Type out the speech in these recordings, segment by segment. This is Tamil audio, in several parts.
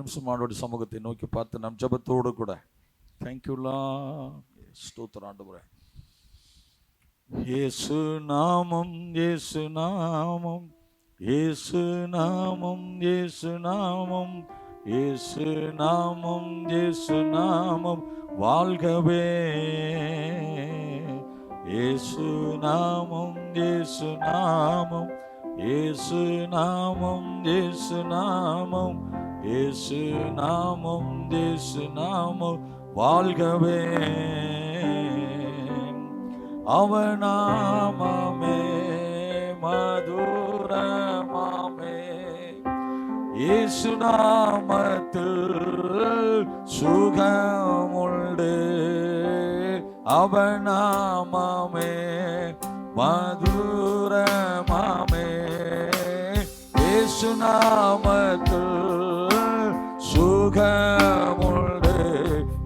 நிமிஷம் ஆண்டோட சமூகத்தை நோக்கி பார்த்து நம் ஜெபத்தோடு கூட தேங்க்யூலா ஸ்தோத்திரம் ஆண்டவரே. இயேசு நாமம் இயேசு நாமம் இயேசு நாமம் இயேசு நாமம் இயேசு நாமம் இயேசு நாமம் வாழ்கவே. இயேசு நாமம் இயேசு நாமம் இயேசு நாமம் இயேசு நாமம் இயேசு நாமம் இயேசு நாமம் வாழ்கவே. அவநாமமே மதுரமாமே, இயேசு நாமத்தில் சுகமுண்டு. அவநாமமே மதுரமாமே, இயேசு நாமத்தில் சுகமுண்டு.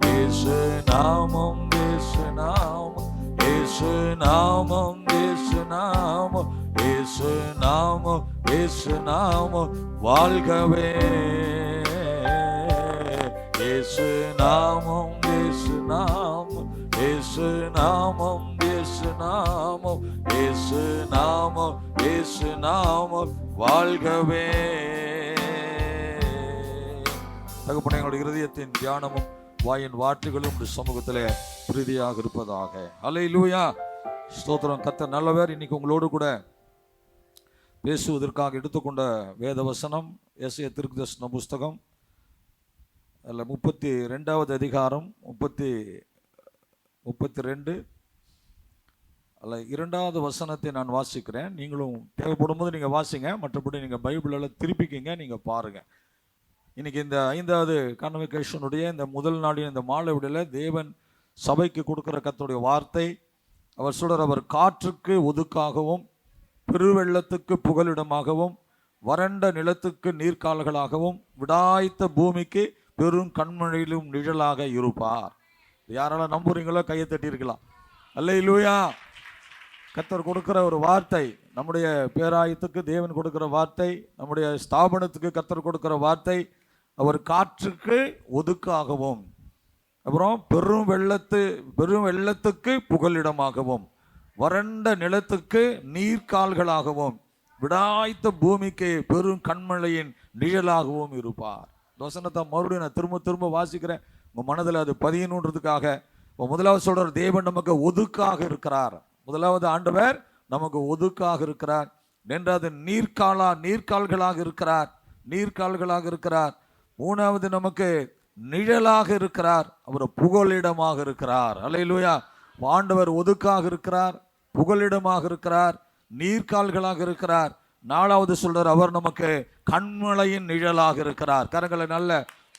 இயேசு நாமம் இயேசு நாமம் இயேசு நாமம் இயேசு நாமம் இயேசு நாமம் இயேசு நாமம் வாழ்கவே. இயேசு நாமம் இயேசு நாமம் இயேசு நாமம் இயேசு நாமம் இயேசு நாமம் இயேசு நாமம் வாழ்கவே. தகப்பனே, எங்களுடைய இருதயத்தின் தியானமும் வாயின் வார்த்தைகளும் சமூகத்திலே பிரீதியாக இருப்பதாக. அல்லேலூயா, ஸ்தோத்திரம். கர்த்தர் நல்லவர். இன்னைக்கு உங்களோடு கூட பேசுவதற்காக எடுத்துக்கொண்ட வேத வசனம் எசேயா தீர்க்கதரிசன புஸ்தகம் அதில் 32வது அதிகாரம் 32 அதில் 2வது வசனத்தை நான் வாசிக்கிறேன். நீங்களும் தேவைப்படும் போது நீங்கள் வாசிங்க, மற்றபடி நீங்கள் பைபிளில் திருப்பிக்கிங்க, நீங்கள் பாருங்கள். இன்னைக்கு இந்த 5வது கான்வெகேஷனுடைய இந்த முதல் நாளின் இந்த மாலை விடையில் தேவன் சபைக்கு கொடுக்குற கர்த்தருடைய வார்த்தை. அவர் சொல்றார், அவர் காற்றுக்கு ஒதுக்காகவும் பெருவெள்ளத்துக்கு புகலிடமாகவும் வறண்ட நிலத்துக்கு நீர்க்கால்களாகவும் விடாய்த்த பூமிக்கு பெரும் கண்மழையிலும் நிழலாக இருப்பார். யாரெல்லாம் நம்புறீங்களோ கையை தட்டியிருக்கலாம். அல்லேலூயா. கர்த்தர் கொடுக்கிற ஒரு வார்த்தை, நம்முடைய பேராயத்துக்கு தேவன் கொடுக்கிற வார்த்தை, நம்முடைய ஸ்தாபனத்துக்கு கர்த்தர் கொடுக்கிற வார்த்தை. அவர் காற்றுக்கு ஒதுக்காகவும் அப்புறம் பெரும் வெள்ளத்துக்கு புகலிடமாகவும் வறண்ட நிலத்துக்கு நீர்க்கால்களாகவும் விடாய்த்த பூமிக்கு பெரும் கண்மழையின் நிழலாகவும் இருப்பார். வசனத்தை மறுபடியும் நான் திரும்ப வாசிக்கிறேன், உங்கள் மனதில் அது பதியணுன்றதுக்காக. முதலாவது சொல்றார், தேவன் நமக்கு ஒதுக்காக இருக்கிறார். முதலாவது ஆண்டவர் நமக்கு ஒதுக்காக இருக்கிறார். ரெண்டாவது நீர்க்கால்களாக இருக்கிறார். மூணாவது நமக்கு நிழலாக இருக்கிறார், அவர் புகலிடமாக இருக்கிறார். அல்லேலூயா. ஆண்டவர் ஒதுக்காக இருக்கிறார், புகலிடமாக இருக்கிறார், நீர்க்கால்களாக இருக்கிறார். நாலாவது சொல்றார், அவர் நமக்கு கண்மழையின் நிழலாக இருக்கிறார். கரங்களை நல்ல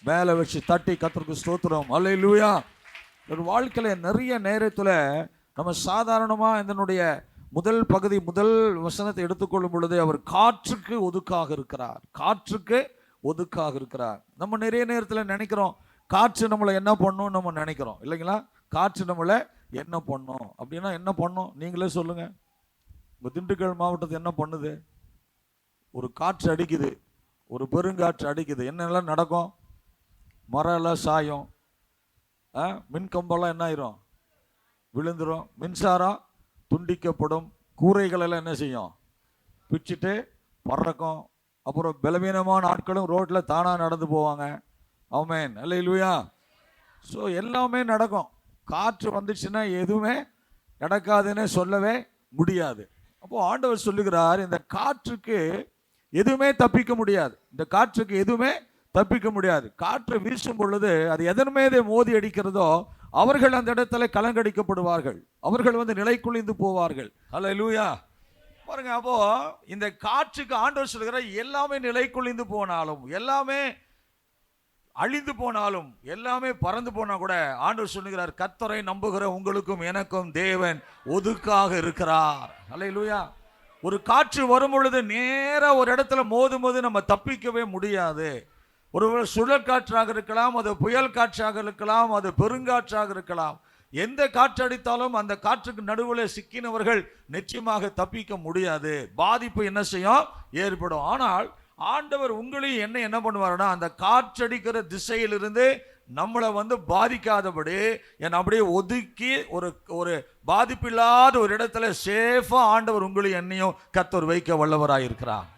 மேலே வச்சு தட்டி கர்த்தருக்கு ஸ்தோத்திரம். அல்லேலூயா. ஒரு வாழ்க்கையில நிறைய நேரத்தில் நம்ம சாதாரணமாக இதனுடைய முதல் பகுதி முதல் வசனத்தை எடுத்துக்கொள்ளும் பொழுது அவர் காற்றுக்கு ஒதுக்காக இருக்கிறார். நம்ம நிறைய நேரத்தில் நினைக்கிறோம், காற்று நம்மளை என்ன பண்ணும் நம்ம நினைக்கிறோம் இல்லைங்களா? காற்று நம்மளை என்ன பண்ணும் அப்படின்னா என்ன பண்ணும் நீங்களே சொல்லுங்க. உங்கள் திண்டுக்கல் மாவட்டத்தை என்ன பண்ணுது? ஒரு காற்று அடிக்குது, ஒரு பெருங்காற்று அடிக்குது, என்னெல்லாம் நடக்கும்? மரம் எல்லாம் சாயும், மின்கம்பெல்லாம் என்ன ஆயிரும்? விழுந்துடும், மின்சாரம் துண்டிக்கப்படும், கூரைகள் எல்லாம் என்ன செய்யும்? பிச்சுட்டு பறக்கும். அப்புறம் பலவீனமான ஆட்களும் ரோட்டில் தானாக நடந்து போவாங்க. ஆமென், அல்லேலூயா. ஸோ எல்லாமே நடக்கும். காற்று வந்துச்சுன்னா எதுவுமே நடக்காதுன்னு சொல்லவே முடியாது. அப்போது ஆண்டவர் சொல்லுகிறார், இந்த காற்றுக்கு எதுவுமே தப்பிக்க முடியாது. காற்று வீசும் பொழுது அது எதன் மீது மோதி அடிக்கிறதோ அவர்கள் அந்த இடத்துல கலங்கடிக்கப்படுவார்கள், அவர்கள் நிலைக்குழிந்து போவார்கள். அல்லேலூயா. பாருங்க, அப்போ இந்த காற்றுக்கு ஆண்டவர் சொல்லுகிற எல்லாமே நிலைக்குழிந்து போனாலும், எல்லாமே அழிந்து போனாலும், எல்லாமே பறந்து போனா கூட ஆண்டவர் சொல்லுகிறார், கர்த்தரை நம்புகிற உங்களுக்கும் எனக்கும் தேவன் ஒதுக்காக இருக்கிறார். அல்லேலூயா. ஒரு காற்று வரும் பொழுது நேரா ஒரு இடத்துல மோதும் போது நம்ம தப்பிக்கவே முடியாது. ஒரு சுழல் காற்றாக இருக்கலாம், அது புயல் காற்றாக இருக்கலாம், அது பெருங்காற்றாக இருக்கலாம். எந்த காற்று அடித்தாலும் அந்த காற்றுக்கு நடுவில் சிக்கினவர்கள் நிச்சயமாக தப்பிக்க முடியாது. பாதிப்பு என்ன செய்யும்? ஏற்படும். ஆனால் ஆண்டவர் உங்களையும் என்ன பண்ணுவாருன்னா, அந்த காற்றடிக்கிற திசையிலிருந்து நம்மளை பாதிக்காதபடி அப்படியே ஒதுக்கி ஒரு பாதிப்பில்லாத ஒரு இடத்துல சேஃபா ஆண்டவர் உங்களையும் என்னையும் கர்த்தர் வைக்க வல்லவராயிருக்கிறார்.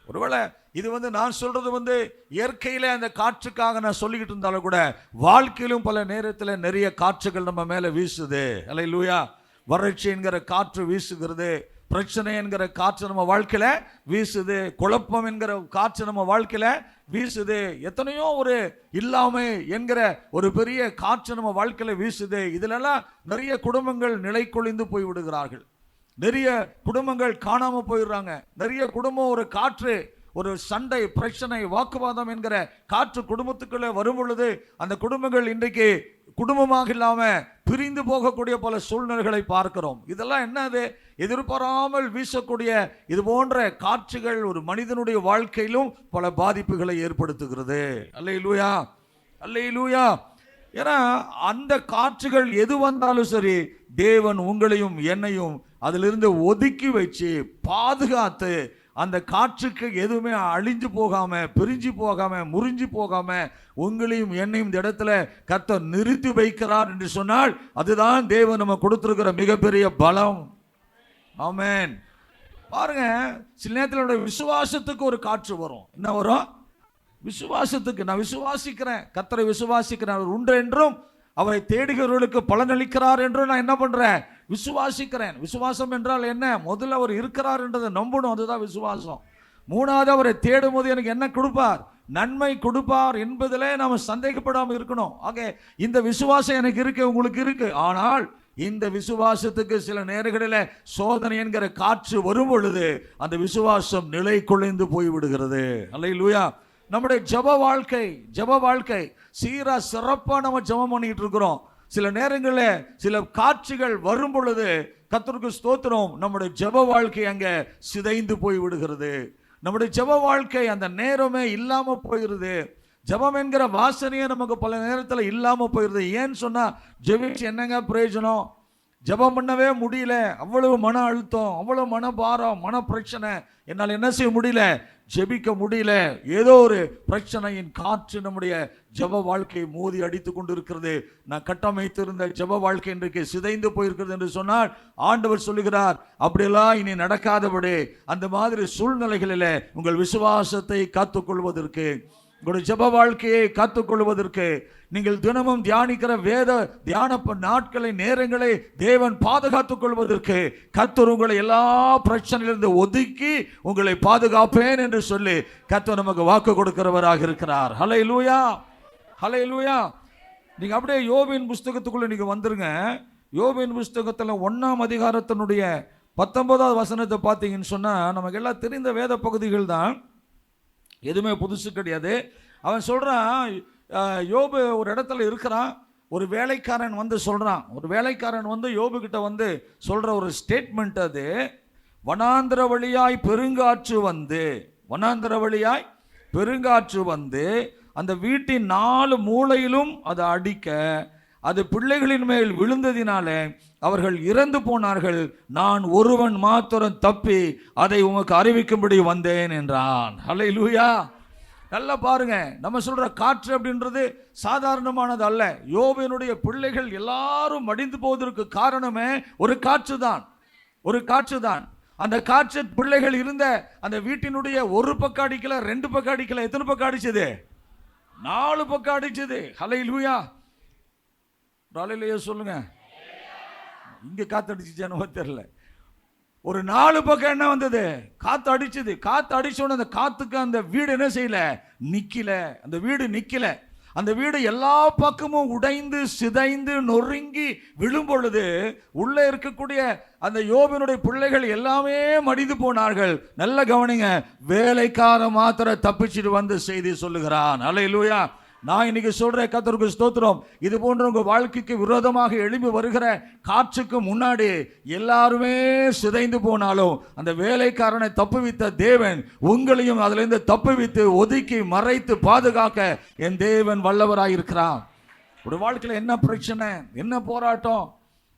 ஒருவேளை இது நான் சொல்றது இயற்கையில அந்த காற்றுக்காக நான் சொல்லிக்கிட்டு இருந்தாலும் கூட, வாழ்க்கையிலும் பல நேரத்தில் நிறைய காற்றுகள் நம்ம மேல வீசுது. அல்லேலூயா. வறட்சி என்கிற காற்று வீசுகிறது, பிரச்சனை என்கிற காற்று நம்ம வாழ்க்கையில வீசுது, குழப்பம் என்கிற காற்று நம்ம வாழ்க்கையில வீசுது, எத்தனையோ ஒரு இல்லாமை என்கிற ஒரு பெரிய காற்று நம்ம வாழ்க்கையில வீசுது. இதுலெல்லாம் நிறைய குடும்பங்கள் நிலை கொழிந்து போய் விடுகிறார்கள், நிறைய குடும்பங்கள் காணாம போயிடுறாங்க. நிறைய குடும்பம் ஒரு காற்று, ஒரு சண்டை, பிரச்சனை, வாக்குவாதம் என்கிற காற்று குடும்பத்துக்குள்ளே வரும் பொழுது அந்த குடும்பங்கள் இன்றைக்கு குடும்பமாக இல்லாம பிரிந்து போகக்கூடிய பல சூழ்நிலைகளை பார்க்கிறோம். இதெல்லாம் என்னது? எதிர்பாராமல் வீசக்கூடிய இது போன்ற காற்றுகள் ஒரு மனிதனுடைய வாழ்க்கையிலும் பல பாதிப்புகளை ஏற்படுத்துகிறது. அல்லேலூயா, அல்லேலூயா. ஏன்னா அந்த காற்றுகள் எது வந்தாலும் சரி, தேவன் உங்களையும் என்னையும் அதிலிருந்து ஒதுக்கி வச்சு பாதுகாத்து, அந்த காற்றுக்கு எதுவுமே அழிஞ்சு போகாம, பிரிஞ்சு போகாம, முறிஞ்சு போகாம உங்களையும் என்னையும் இந்த இடத்துல கர்த்தர் நிறுத்தி வைக்கிறார் என்று சொன்னால், அதுதான் தேவன் நம்ம கொடுத்திருக்கிற மிகப்பெரிய பலம். ஆமென். பாருங்க, சில நேரத்தில் விசுவாசத்துக்கு ஒரு காற்று வரும். என்ன வரும்? விசுவாசத்துக்கு. நான் விசுவாசிக்கிறேன், கர்த்தரை விசுவாசிக்கிறேன், அவர் உண்டு என்றும் அவரை தேடுகிறவர்களுக்கு பலனளிக்கிறார் என்றும் நான் என்ன பண்றேன்? விசுவாசிக்கிறேன். விசுவாசம் என்றால் என்ன? முதல்ல அவர் இருக்கிறார் என்றதை நம்பணும், அதுதான் விசுவாசம். மூணாவது, அவரை தேடும் போது எனக்கு என்ன கொடுப்பார்? நன்மை கொடுப்பார் என்பதிலே நாம சந்தேகப்படாமல் இருக்கணும். ஆக இந்த விசுவாசம் எனக்கு இருக்கு, உங்களுக்கு இருக்கு. ஆனால் இந்த விசுவாசத்துக்கு சில நேரங்களில் சோதனை என்கிற காற்று வரும் பொழுது அந்த விசுவாசம் நிலை குலைந்து போய்விடுகிறது. அல்லேலூயா. நம்முடைய ஜெப வாழ்க்கை சீரா சிறப்பா நம்ம ஜெபம் பண்ணிட்டு இருக்கிறோம். சில நேரங்களில் சில காட்சிகள் வரும் பொழுது கர்த்தருக்கு ஸ்தோத்திரம், நம்முடைய ஜெப வாழ்க்கை அங்க சிதைந்து போய் விடுகிறது. நம்முடைய ஜெப வாழ்க்கை அந்த நேரமே இல்லாம போயிருது. ஜெபம் என்கிற வாசனையே நமக்கு பல நேரத்தில் இல்லாம போயிருது. ஏன்னு சொன்னா, ஜெபிச்சு என்னங்க பிரயோஜனம்? ஜெபம் பண்ணவே முடியல, அவ்வளவு மன அழுத்தம், அவ்வளவு மன பாரம், மன பிரச்சனை, என்னால் என்ன செய்ய முடியல? ஜெபிக்க முடியல. ஏதோ ஒரு பிரச்சனையின் காற்று நம்முடைய ஜெப வாழ்க்கையை மோதி அடித்து கொண்டிருக்கிறது. நான் கட்டமைத்திருந்த ஜெப வாழ்க்கை இன்றைக்கு சிதைந்து போயிருக்கிறது என்று சொன்னால், ஆண்டவர் சொல்லுகிறார், அப்படியெல்லாம் இனி நடக்காதபடி அந்த மாதிரி சூழ்நிலைகளில் உங்கள் விசுவாசத்தை காத்துக்கொள்வதற்கு, உங்களுடைய ஜெப வாழ்க்கையை காத்துக்கொள்வதற்கு, நீங்கள் தினமும் தியானிக்கிற வேத தியான நாட்களை, நேரங்களை தேவன் பாதுகாத்துக் கொள்வதற்கு கர்த்தர் உங்களை எல்லா பிரச்சனையிலிருந்து ஒதுக்கி உங்களை பாதுகாப்பேன் என்று சொல்லி கர்த்தர் நமக்கு வாக்கு கொடுக்கிறவராக இருக்கிறார். ஹல்லேலூயா, ஹல்லேலூயா. நீங்க அப்படியே யோபின் புஸ்தகத்துக்குள்ள நீங்க வந்துருங்க. யோபின் புஸ்தகத்துல 1ஆம் அதிகாரத்தினுடைய 19வது வசனத்தை பார்த்தீங்கன்னு சொன்னா, நமக்கு எல்லாம் தெரிந்த வேத பகுதிகள் தான், எதுவுமே புதுசு கிடையாது. அவன் சொல்றான், யோபு ஒரு இடத்துல இருக்கிறான், ஒரு வேலைக்காரன் சொல்றான், ஒரு வேலைக்காரன் யோபு கிட்ட சொல்ற ஒரு ஸ்டேட்மெண்ட் அது, வனாந்திர வழியாய் பெருங்காற்று வனாந்திர வழியாய் பெருங்காற்று அந்த வீட்டின் 4 மூலையிலும் அதை அடிக்க, அது பிள்ளைகளின் மேல் விழுந்ததினாலே அவர்கள் இறந்து போனார்கள். நான் ஒருவன் மாத்திரம் தப்பி அதை உமக்கு அறிவிக்கும்படி வந்தேன் என்றான். ஹல்லேலூயா. நல்லா பாருங்க, நம்ம சொல்ற காற்று அப்படின்றது சாதாரணமானது அல்ல. யோபினுடைய பிள்ளைகள் எல்லாரும் மடிந்து போவதற்கு காரணமே ஒரு காற்று தான். அந்த காற்று பிள்ளைகள் இருந்த அந்த வீட்டினுடைய ஒரு பக்கம் அடிக்கல, 2 பக்கம் அடிக்கல, எத்தனை பக்கம் அடிச்சது? 4 பக்கம் அடிச்சது. ஹல்லேலூயா, ஹல்லேலூயா சொல்லுங்க. இங்க காத்து அடிச்சுச்சேன்னு தெரியல. ஒரு 4 பக்கம் என்ன வந்தது? காத்து அடிச்சது. காத்து அடிச்சோன்னு அந்த காத்துக்கு அந்த வீடு என்ன செய்யல? நிக்கல. அந்த வீடு நிக்கல. அந்த வீடு எல்லா பக்கமும் உடைந்து சிதைந்து நொறுங்கி விழும் பொழுது உள்ளே இருக்கக்கூடிய அந்த யோபினுடைய பிள்ளைகள் எல்லாமே மடிந்து போனார்கள். நல்ல கவனிங்க, வேலைக்காரன் மாத்திரம் தப்பிச்சுட்டு செய்தி சொல்லுகிறான். அல்லேலூயா. நான் இன்னைக்கு சொல்றேன், கர்த்தருக்கு ஸ்தோத்திரம், இது போன்ற உங்க வாழ்க்கைக்கு விரோதமாக எழும்பி வருகிற காற்றுக்கு முன்னாடி எல்லாருமே சிதைந்து போனாலும் அந்த வேலைக்காரனை தப்புவித்த தேவன் உங்களையும் அதிலிருந்து தப்புவித்து ஒதுக்கி மறைத்து பாதுகாக்க என் தேவன் வல்லவராயிருக்கிறான். ஒரு வாழ்க்கையில் என்ன பிரச்சனை, என்ன போராட்டம்,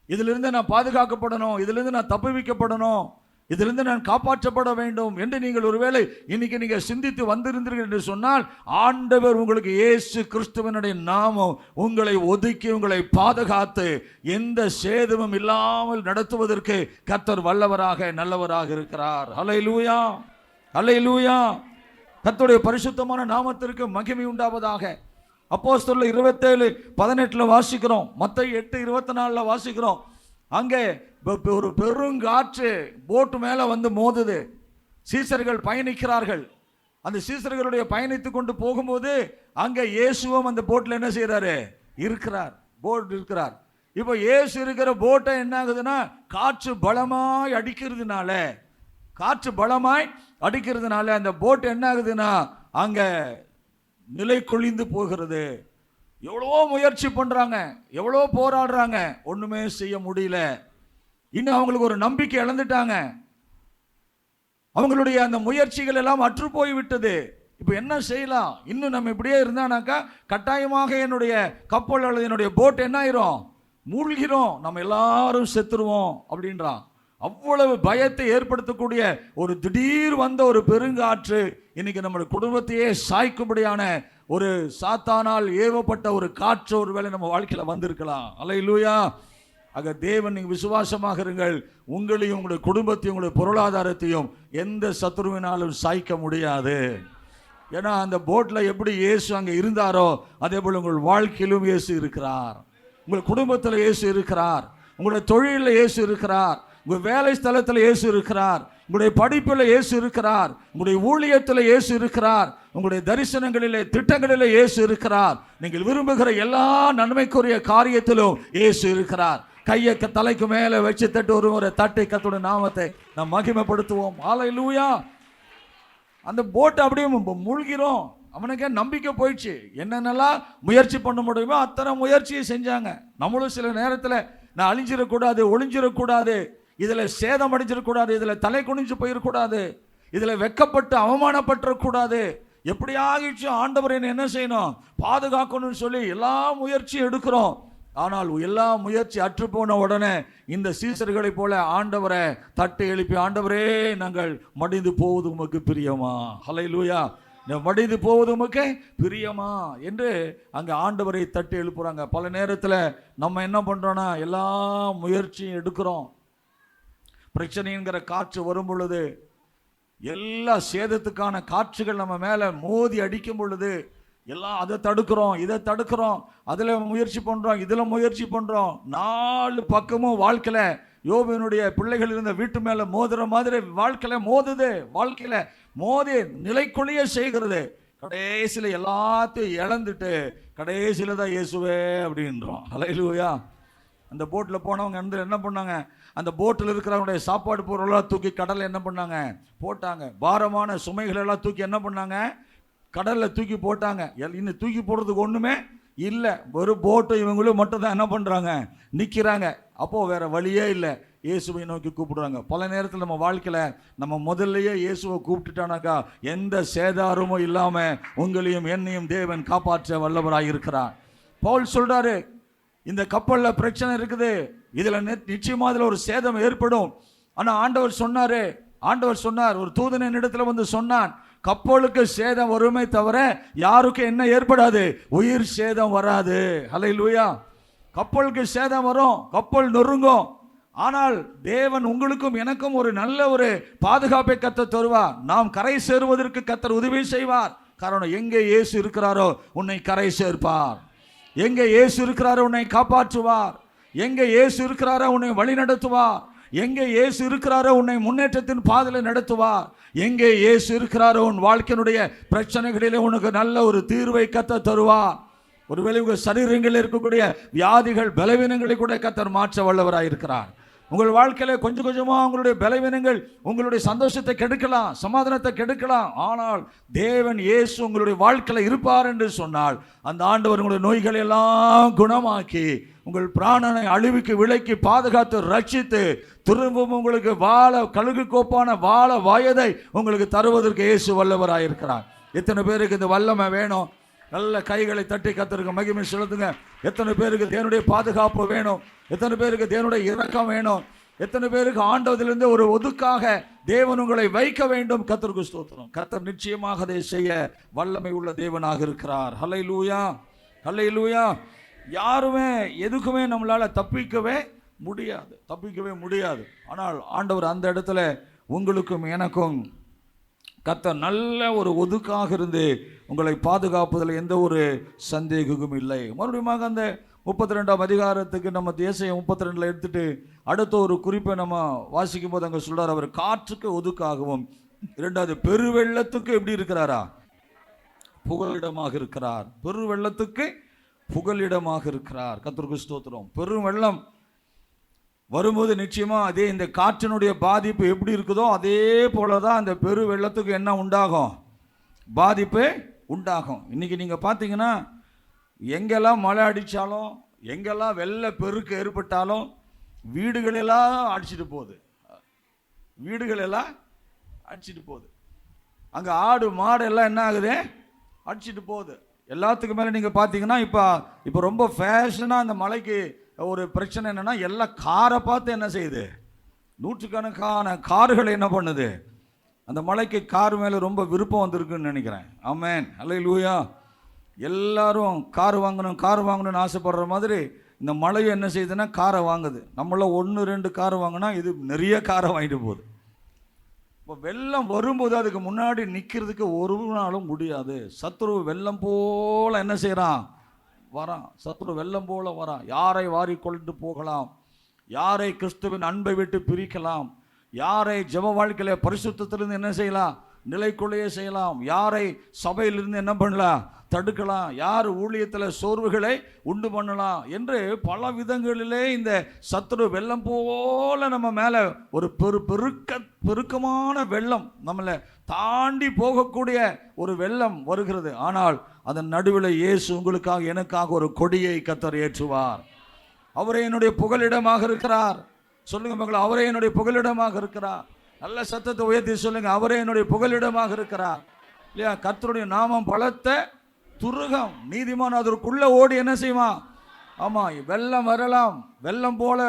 இதிலிருந்து நான் பாதுகாக்கப்படணும், இதிலிருந்து நான் தப்புவிக்கப்படணும், இதிலிருந்து நான் காப்பாற்றப்பட வேண்டும் என்று நீங்கள் ஒருவேளை இன்னைக்கு நீங்க சிந்தித்து வந்திருந்தீர்கள் என்று சொன்னால், ஆண்டவர் உங்களுக்கு இயேசு கிறிஸ்துவினுடைய நாமம் உங்களை ஒதுக்கி உங்களை பாதுகாத்து எந்த சேதமும் இல்லாமல் நடத்துவதற்கு கர்த்தர் வல்லவராக நல்லவராக இருக்கிறார். ஹல்லேலூயா, ஹல்லேலூயா. கர்த்தருடைய பரிசுத்தமான நாமத்திற்கு மகிமை உண்டாவதாக. அப்போஸ்தலர் 27:18 வாசிக்கிறோம், மத்தேயு 8:24 வாசிக்கிறோம். அங்கே ஒரு பெருங்காற்று போட்டு மேல வந்து மோதுது. சீசர்கள் பயணிக்கிறார்கள். அந்த சீசர்களுடைய பயணித்துக் கொண்டு போகும்போது அங்க இயேசுவும் அந்த போட்ல என்ன செய்யறாரு? இருக்கிறார். போட் இருக்கிறார். இப்போ இயேசு இருக்கிற போட்டை என்ன ஆகுதுன்னா, காற்று பலமாய் அடிக்கிறதுனால அந்த போட் என்ன ஆகுதுன்னா அங்க நிலை கொழிந்து போகிறது. எவ்வளோ முயற்சி பண்றாங்க, எவ்வளோ போராடுறாங்க, ஒண்ணுமே செய்ய முடியல. இன்னும் அவங்களுக்கு ஒரு நம்பிக்கை இழந்துட்டாங்க. அவங்களுடைய அந்த முயற்சிகள் எல்லாம் அற்று போய் விட்டது. இப்போ என்ன செய்யலாம்? இன்னும் நம்ம இப்படியே இருந்தானாக்கா கட்டாயமாக என்னுடைய கப்பல் அல்லது என்னுடைய போட் என்ன ஆயிரும்? மூழ்கிறோம், நம்ம எல்லாரும் செத்துருவோம் அப்படின்றான். அவ்வளவு பயத்தை ஏற்படுத்தக்கூடிய ஒரு திடீர் வந்த ஒரு பெருங்காற்று இன்னைக்கு நம்முடைய குடும்பத்தையே சாய்க்கும்படியான ஒரு சாத்தானால் ஏவப்பட்ட ஒரு காற்று ஒருவேளை நம்ம வாழ்க்கையில வந்திருக்கலாம். அல்லேலூயா. ஆக தேவன், நீங்க விசுவாசமாக இருங்கள். உங்களையும் உங்களுடைய குடும்பத்தையும் உங்களுடைய பொருளாதாரத்தையும் எந்த சத்துருவினாலும் சாய்க்க முடியாது. ஏன்னா அந்த போட்ல எப்படி இயேசு அங்க இருந்தாரோ அதே போல உங்கள் வாழ்க்கையிலும் இயேசு இருக்கிறார். உங்கள் குடும்பத்தில் இயேசு இருக்கிறார். உங்களுடைய தொழிலில் இயேசு இருக்கிறார். உங்கள் வேலை ஸ்தலத்தில் இயேசு இருக்கிறார். உங்களுடைய படிப்பில் இயேசு இருக்கிறார். உங்களுடைய ஊழியத்தில் இயேசு இருக்கிறார். உங்களுடைய தரிசனங்களிலே திட்டங்களிலே இயேசு இருக்கிறார். நீங்கள் விரும்புகிற எல்லா நன்மைக்குரிய காரியத்திலும் இயேசு இருக்கிறார். கையை தலைக்கு மேலே வச்சு தட்டு ஒரு தட்டை கர்த்தருடைய நாமத்தை நாம் மகிமைப்படுத்துவோம். ஹல்லேலூயா. அந்த போட்டை அப்படியே மூழ்கிறோம். அவனுக்கே நம்பிக்கை போயிடுச்சு. என்னென்னலாம் முயற்சி பண்ண முடியுமோ அத்தனை முயற்சியை செஞ்சாங்க. நம்மளும் சில நேரத்தில் நான் அழிஞ்சிடக்கூடாது, ஒளிஞ்சிடக்கூடாது, இதில் சேதம் அடைஞ்சிடக்கூடாது, இதில் தலை குனிஞ்சு போயிடக்கூடாது, இதில் வெக்கப்பட்டு அவமானப்பட்டுறக்கூடாது, எப்படி ஆகிடுச்சு ஆண்டவர் என்ன செய்யணும், பாதுகாக்கணும்னு சொல்லி எல்லா முயற்சியும் எடுக்கிறோம். ஆனால் எல்லா முயற்சி அற்று போன உடனே இந்த சீசர்களை போல ஆண்டவரை தட்டி எழுப்பி, ஆண்டவரே நாங்கள் மடிந்து போவது உமக்கு பிரியமா, ஹல்லேலூயா, மடிந்து போவது உமக்கு பிரியமா என்று அங்கே ஆண்டவரை தட்டி எழுப்புறாங்க. பல நேரத்தில் நம்ம என்ன பண்றோம்னா எல்லா முயற்சியும் எடுக்கிறோம். பிரச்சனைங்கிற காற்று வரும் பொழுது, எல்லா சேதத்துக்கான காற்றுகள் நம்ம மேலே மோதி அடிக்கும் பொழுது எல்லாம் அதை தடுக்கிறோம், இதை தடுக்கிறோம், அதில் முயற்சி பண்ணுறோம், இதில் முயற்சி பண்ணுறோம். 4 பக்கமும் வாழ்க்கையில் யோபுவினுடைய பிள்ளைகள் இருந்த வீட்டு மேலே மோதுற மாதிரி வாழ்க்கையில் மோதுது. வாழ்க்கையில் மோதி நிலைக்குள்ளேயே செய்கிறது. கடைசியில் எல்லாத்தையும் இழந்துட்டு கடைசியில் தான் இயேசுவே அப்படின்றோம். ஹல்லேலூயா. அந்த போட்டில் போனவங்க வந்து என்ன பண்ணாங்க, அந்த போட்டில் இருக்கிறவங்களுடைய சாப்பாடு பொருளெல்லாம் தூக்கி கடலில் என்ன பண்ணாங்க, போட்டாங்க. பாரமான சுமைகள் எல்லாம் தூக்கி என்ன பண்ணாங்க, கடலில் தூக்கி போட்டாங்க. இன்னும் தூக்கி போடுறதுக்கு ஒன்றுமே இல்லை. ஒரு போட்டு இவங்களும் மட்டும் தான் என்ன பண்ணுறாங்க, நிற்கிறாங்க. அப்போது வேறு வழியே இல்லை, இயேசுவை நோக்கி கூப்பிடுறாங்க. பல நேரத்தில் நம்ம வாழ்க்கையில் நம்ம முதல்லையே இயேசுவை கூப்பிட்டுட்டானாக்கா எந்த சேதாரமும் இல்லாமல் உங்களையும் என்னையும் தேவன் காப்பாற்ற வல்லவராக இருக்கிறார். பவுல் சொல்கிறாரு, இந்த கப்பலில் பிரச்சனை இருக்குது, இதில் நிச்சயமாக இதில் ஒரு சேதம் ஏற்படும். ஆனால் ஆண்டவர் சொன்னார், ஒரு தூதனின் இடத்துல வந்து சொன்னான், கப்பலுக்கு சேதம் வருமே தவிர யாருக்கு என்ன ஏற்படாது, உயிர் சேதம் வராது. ஹல்லேலூயா. கப்பலுக்கு சேதம் வரும், கப்பல் நொறுங்கும். ஆனால் தேவன் உங்களுக்கும் எனக்கும் ஒரு நல்ல ஒரு பாதுகாப்பை கர்த்தர் தருவார். நாம் கரை சேருவதற்கு கர்த்தர் உதவி செய்வார். காரணம், எங்கே இயேசு இருக்கிறாரோ உன்னை கரை சேர்ப்பார். எங்கே இயேசு இருக்கிறாரோ உன்னை காப்பாற்றுவார். எங்கே இயேசு இருக்கிறாரோ உன்னை வழி நடத்துவார். எங்கே இயேசு இருக்கிறாரோ உன்னை முன்னேற்றத்தின் பாதையில் நடத்துவார். எங்கே இயேசு இருக்கிறாரோ உன் வாழ்க்கையினுடைய பிரச்சனைகளிலே உனக்கு நல்ல ஒரு தீர்வை கர்த்தர் தருவார். ஒருவேளை உங்கள் சரீரங்களில் இருக்கக்கூடிய வியாதிகள், பலவீனங்களை கூட கர்த்தர் மாற்ற வல்லவராக இருக்கிறார். உங்கள் வாழ்க்கையில கொஞ்சம் கொஞ்சமாக உங்களுடைய பலவீனங்கள் உங்களுடைய சந்தோஷத்தை கெடுக்கலாம், சமாதானத்தை கெடுக்கலாம். ஆனால் தேவன் இயேசு உங்களுடைய வாழ்க்கையில் இருப்பார் என்று சொன்னால் அந்த ஆண்டவர் உங்களுடைய நோய்களை எல்லாம் குணமாக்கி உங்கள் பிராணனை அழிவுக்கு விலக்கி பாதுகாத்து ரட்சித்து திரும்பவும் உங்களுக்கு வாழ கழுகு கோப்பான வாழ வயதை உங்களுக்கு தருவதற்கு இயேசு வல்லவராக இருக்கிறார். எத்தனை பேருக்கு இந்த வல்லமை வேணும்? நல்ல கைகளை தட்டி கர்த்தருக்கு மகிமை செலுத்துங்க. எத்தனை பேருக்கு தேவனுடைய பாதுகாப்பு வேணும்? எத்தனை பேருக்கு தேவனுடைய இரக்கம் வேணும்? எத்தனை பேருக்கு ஆண்டவதிலிருந்து ஒரு ஒதுக்காக தேவன் உங்களை வைக்க வேண்டும்? கர்த்தருக்கு ஸ்தோத்திரம். கர்த்தர் நிச்சயமாக அதை செய்ய வல்லமை உள்ள தேவனாக இருக்கிறார். ஹல்லேலூயா, ஹல்லேலூயா. யாருமே எதுக்குமே நம்மளால தப்பிக்கவே முடியாது. ஆனால் ஆண்டவர் அந்த இடத்துல உங்களுக்கும் எனக்கும் கர்த்தர் நல்ல ஒரு ஒதுக்காக இருந்து உங்களை பாதுகாப்பதில் எந்த ஒரு சந்தேகமும் இல்லை. மறுபடியும் அந்த 32ஆம் அதிகாரத்துக்கு நம்ம தேசியம் 32 எடுத்துட்டு அடுத்த ஒரு குறிப்பை நம்ம வாசிக்கும் போது அங்கே சொல்றார், அவர் காற்றுக்கு ஒதுக்காகவும், இரண்டாவது பெருவெள்ளத்துக்கு எப்படி இருக்கிறாரா? புகலிடமாக இருக்கிறார். பெருவெள்ளத்துக்கு புகலிடமாக இருக்கிறார். கர்த்தருக்கு ஸ்தோத்திரம். பெரும் வெள்ளம் வரும்போது நிச்சயமா அதே இந்த காற்றினுடைய பாதிப்பு எப்படி இருக்குதோ அதே போலதான் அந்த பெரு வெள்ளத்துக்கு என்ன உண்டாகும்? பாதிப்பு உண்டாகும். இன்னைக்கு நீங்க பார்த்தீங்கன்னா எங்கெல்லாம் மழை அடித்தாலும், எங்கெல்லாம் வெள்ள பெருக்கு ஏற்பட்டாலும் வீடுகளெல்லாம் அடிச்சிட்டு போகுது. அங்கே ஆடு மாடு எல்லாம் என்ன ஆகுது? அடிச்சிட்டு போகுது. எல்லாத்துக்கு மேலே நீங்கள் பார்த்தீங்கன்னா இப்போ ரொம்ப ஃபேஷனாக அந்த மலைக்கு ஒரு பிரச்சனை என்னன்னா, எல்லா காரை பார்த்து என்ன செய்யுது? நூற்றுக்கணக்கான கார்கள் என்ன பண்ணுது? அந்த மலைக்கு கார் மேலே ரொம்ப விருப்பம் வந்திருக்குன்னு நினைக்கிறேன். ஆமென், அல்லேலூயா. எல்லாரும் கார் வாங்கணும்னு ஆசைப்படுற மாதிரி இந்த மலையை என்ன செய்யுதுன்னா காரை வாங்குது. நம்மள 1-2 கார் வாங்கினா இது நிறைய காரை வாங்கிட்டு போகுது. இப்போ வெள்ளம் வரும்போது அதுக்கு முன்னாடி நிற்கிறதுக்கு ஒரு நாளும் முடியாது. சத்ரு வெள்ளம் போல என்ன செய்கிறான்? வரான். சத்ரு வெள்ளம் போல வரான். யாரை வாரி கொண்டு போகலாம், யாரை கிறிஸ்துவின் அன்பை விட்டு பிரிக்கலாம், யாரை ஜெப வாழ்க்கையில பரிசுத்தத்திலிருந்து என்ன செய்யலாம்? நிலைக்குள்ளேயே செய்யலாம், யாரை சபையிலிருந்து என்ன பண்ணலாம்? தடுக்கலாம், யார் ஊழியத்தில் சோர்வுகளை உண்டு பண்ணலாம் என்று பல விதங்களிலே இந்த சத்ரு வெள்ளம் போல நம்ம மேலே ஒரு பெருக்கமான வெள்ளம் நம்மளை தாண்டி போகக்கூடிய ஒரு வெள்ளம் வருகிறது. ஆனால் அதன் நடுவில் இயேசு உங்களுக்காக எனக்காக ஒரு கொடியை கர்த்தர் ஏற்றுவார். அவரே என்னுடைய புகலிடமாக இருக்கிறார். சொல்லுங்க மகளே, அவரே என்னுடைய புகலிடமாக இருக்கிறார். நல்ல சத்தத்தை உயர்த்தி சொல்லுங்க, அவரே என்னுடைய புகலிடமாக இருக்கிறார். இல்லையா? கர்த்தருடைய நாமம் பலத்த துருகம், நீதிமான் அதற்குள்ள ஓடி என்ன செய்வான்? ஆமா, வெள்ளம் வரலாம், வெள்ளம் போல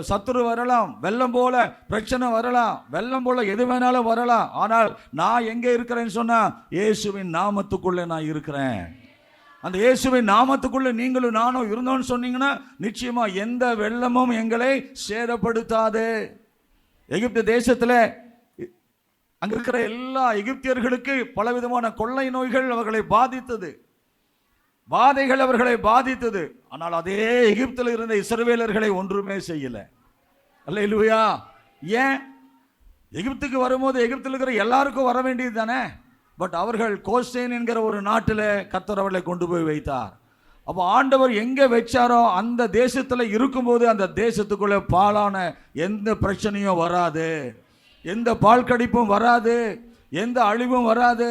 சத்துரு வரலாம், வெள்ளம் போல பிரச்சனை வரலாம், வெள்ளம் போல எது வேணாலும் வரலாம். ஆனால் நான் எங்க இருக்கிறேன்னு சொன்னா இயேசுவின் நாமத்துக்குள்ள நான் இருக்கிறேன். அந்த இயேசுவின் நாமத்துக்குள்ள நீங்களும் நானும் இருந்தோம்னு சொன்னீங்கன்னா நிச்சயமா எந்த வெள்ளமும் எங்களை சேதப்படுத்தாது. எகிப்து தேசத்துல அங்க இருக்கிற எல்லா எகிப்தியர்களுக்கு பலவிதமான கொள்ளை நோய்கள் அவர்களை பாதித்தது, வாதைகள் அவர்களை பாதித்தது. ஆனால் அதே எகிப்தில் இருந்த இஸ்ரவேலர்களை ஒன்றுமே செய்யல. அல்லேலூயா. ஏன்? எகிப்துக்கு வரும்போது எகிப்தில் இருக்கிற எல்லாருக்கும் வர வேண்டியது தானே. பட் அவர்கள் கோசேன் என்கிற ஒரு நாட்டில் கர்த்தர் அவர்களை கொண்டு போய் வைத்தார். அப்போ ஆண்டவர் எங்க வச்சாரோ அந்த தேசத்துல இருக்கும்போது அந்த தேசத்துக்குள்ள பாலான எந்த பிரச்சனையும் வராது, எந்த பால் கடிப்பும் வராது, எந்த அழிவும் வராது,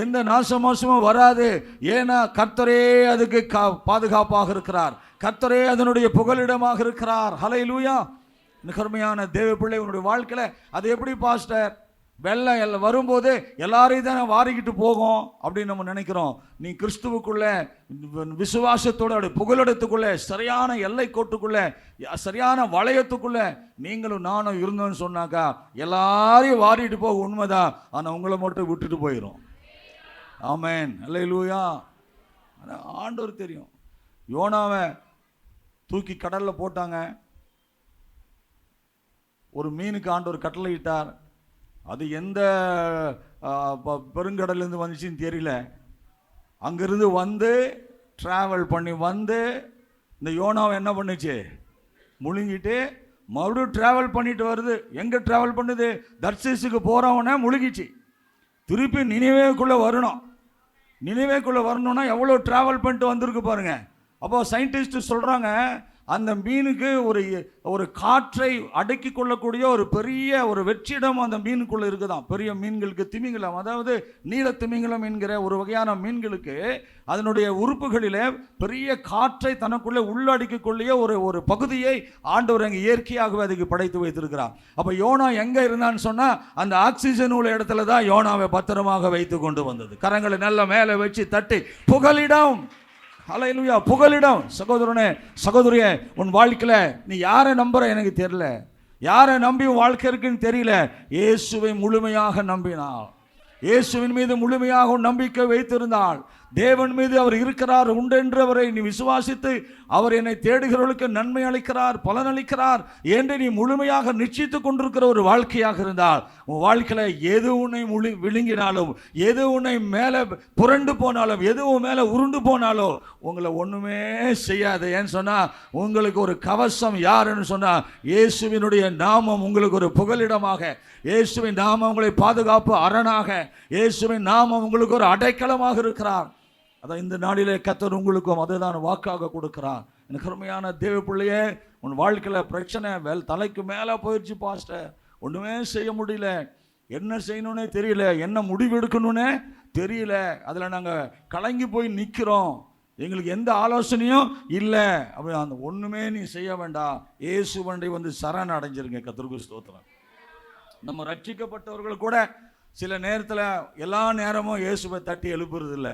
எந்த நாசமோசமும் வராது. ஏன்னா கர்த்தரே அதுக்கு பாதுகாப்பாக இருக்கிறார். கர்த்தரே அதனுடைய புகலிடமாக இருக்கிறார். ஹல்லேலூயா. கருமையான தேவ பிள்ளை, உன்னுடைய வாழ்க்கையில அது எப்படி பாஸ்டர்? வெள்ளம் வரும்போது எல்லாரையும் தானே வாரிக்கிட்டு போகும் அப்படின்னு நம்ம நினைக்கிறோம். நீ கிறிஸ்துவுக்குள்ள விசுவாசத்தோட புகலிடத்துக்குள்ள சரியான எல்லை கோட்டுக்குள்ள சரியான வளையத்துக்குள்ள நீங்களும் நானும் இருந்தோன்னு சொன்னாக்கா எல்லாரையும் வாரிட்டு போக உண்மைதான். ஆனால் உங்களை மட்டும் விட்டுட்டு போயிடும். ஆமென், அல்லேலூயா. ஆண்டவர் தெரியும். யோனாவை தூக்கி கடல்ல போட்டாங்க. ஒரு மீனுக்கு ஆண்டவர் கட்டளையிட்டார். அது எந்த பெருங்கடல்லேருந்து வந்துச்சுன்னு தெரியல. அங்கிருந்து வந்து டிராவல் பண்ணி வந்து இந்த யோனாவை என்ன பண்ணுச்சு? முழுங்கிட்டு மறுபடியும் டிராவல் பண்ணிட்டு வருது. எங்கே டிராவல் பண்ணுது? தர்சீசுக்கு போகிறவன முழுகிச்சு. திருப்பி நினைவேக்குள்ளே வரணும். நினைவேக்குள்ளே வரணும்னா எவ்வளோ டிராவல் பண்ணிட்டு வந்திருக்கு பாருங்க. அப்போ சயின்டிஸ்ட் சொல்கிறாங்க, அந்த மீனுக்கு ஒரு காற்றை அடக்கி கொள்ளக்கூடிய ஒரு பெரிய ஒரு வெற்றிடம் அந்த மீனுக்குள்ள இருக்குதான். பெரிய மீன்களுக்கு, திமிங்கலம், அதாவது நீல திமிங்கலம் என்கிற ஒரு வகையான மீன்களுக்கு அதனுடைய உறுப்புகளிலே பெரிய காற்றை தனக்குள்ளே உள்ளடக்கிக்கொள்ளிய ஒரு பகுதியை ஆண்டவர் அங்கே இயற்கையாகவே அதுக்கு படைத்து வைத்திருக்கிறார். அப்போ யோனா எங்கே இருந்தான்னு சொன்னால் அந்த ஆக்சிஜன் உள்ள இடத்துல தான் யோனாவை பத்திரமாக வைத்து கொண்டு வந்தது. கரங்களை நல்ல மேலே வச்சு தட்டி புகலிடம். ஹல்லேலூயா. புகலிடம். சகோதரனே, சகோதரியே, உன் வாழ்க்கையில நீ யாரை நம்புற எனக்கு தெரியல. யாரை நம்பி வாழ்க்கை இருக்குன்னு தெரியல. இயேசுவை முழுமையாக நம்பினாள். இயேசுவின் மீது முழுமையாக நம்பிக்கை வைத்திருந்தாள். தேவன் மீது அவர் இருக்கிறார் உண்டென்று அவரை நீ விசுவாசித்து, அவர் என்னை தேடுகிறவர்களுக்கு நன்மை அளிக்கிறார், பலன் அளிக்கிறார் என்று நீ முழுமையாக நிச்சயித்து கொண்டிருக்கிற ஒரு வாழ்க்கையாக இருந்தால், உன் வாழ்க்கையில் எது உன்னை விழுங்கினாலும், எது உன்னை மேலே புரண்டு போனாலும், எது உன் மேலே உருண்டு போனாலும் உங்களை ஒன்றுமே செய்யாது. ஏன்னு சொன்னால் உங்களுக்கு ஒரு கவசம் யாருன்னு சொன்னால் இயேசுவினுடைய நாமம் உங்களுக்கு ஒரு புகலிடமாக, இயேசுவின் நாமம் உங்களை பாதுகாப்பு அரணாக, இயேசுவின் நாமம் உங்களுக்கு ஒரு அடைக்கலமாக இருக்கிறார். அதான் இந்த நாளிலே கர்த்தர் உங்களுக்கும் அதுதான் வாக்காக கொடுக்கிறார். எனக்கு அருமையான தேவ பிள்ளையே, உன் வாழ்க்கையில் பிரச்சனை தலைக்கு மேலே போயிடுச்சு பாஸ்டர், ஒன்றுமே செய்ய முடியல, என்ன செய்யணும்னே தெரியல, என்ன முடிவு எடுக்கணும்னே தெரியல, அதில் நாங்கள் கலங்கி போய் நிற்கிறோம், எங்களுக்கு எந்த ஆலோசனையும் இல்லை அப்படி, அந்த ஒன்றுமே நீ செய்ய வேண்டாம், இயேசுவண்டை வந்து சரண் அடைஞ்சிருங்க. கர்த்தருக்கு ஸ்தோத்திரம். நம்ம ரட்சிக்கப்பட்டவர்கள் கூட சில நேரத்தில் எல்லா நேரமும் இயேசுவை தட்டி எழுப்புறது இல்லை.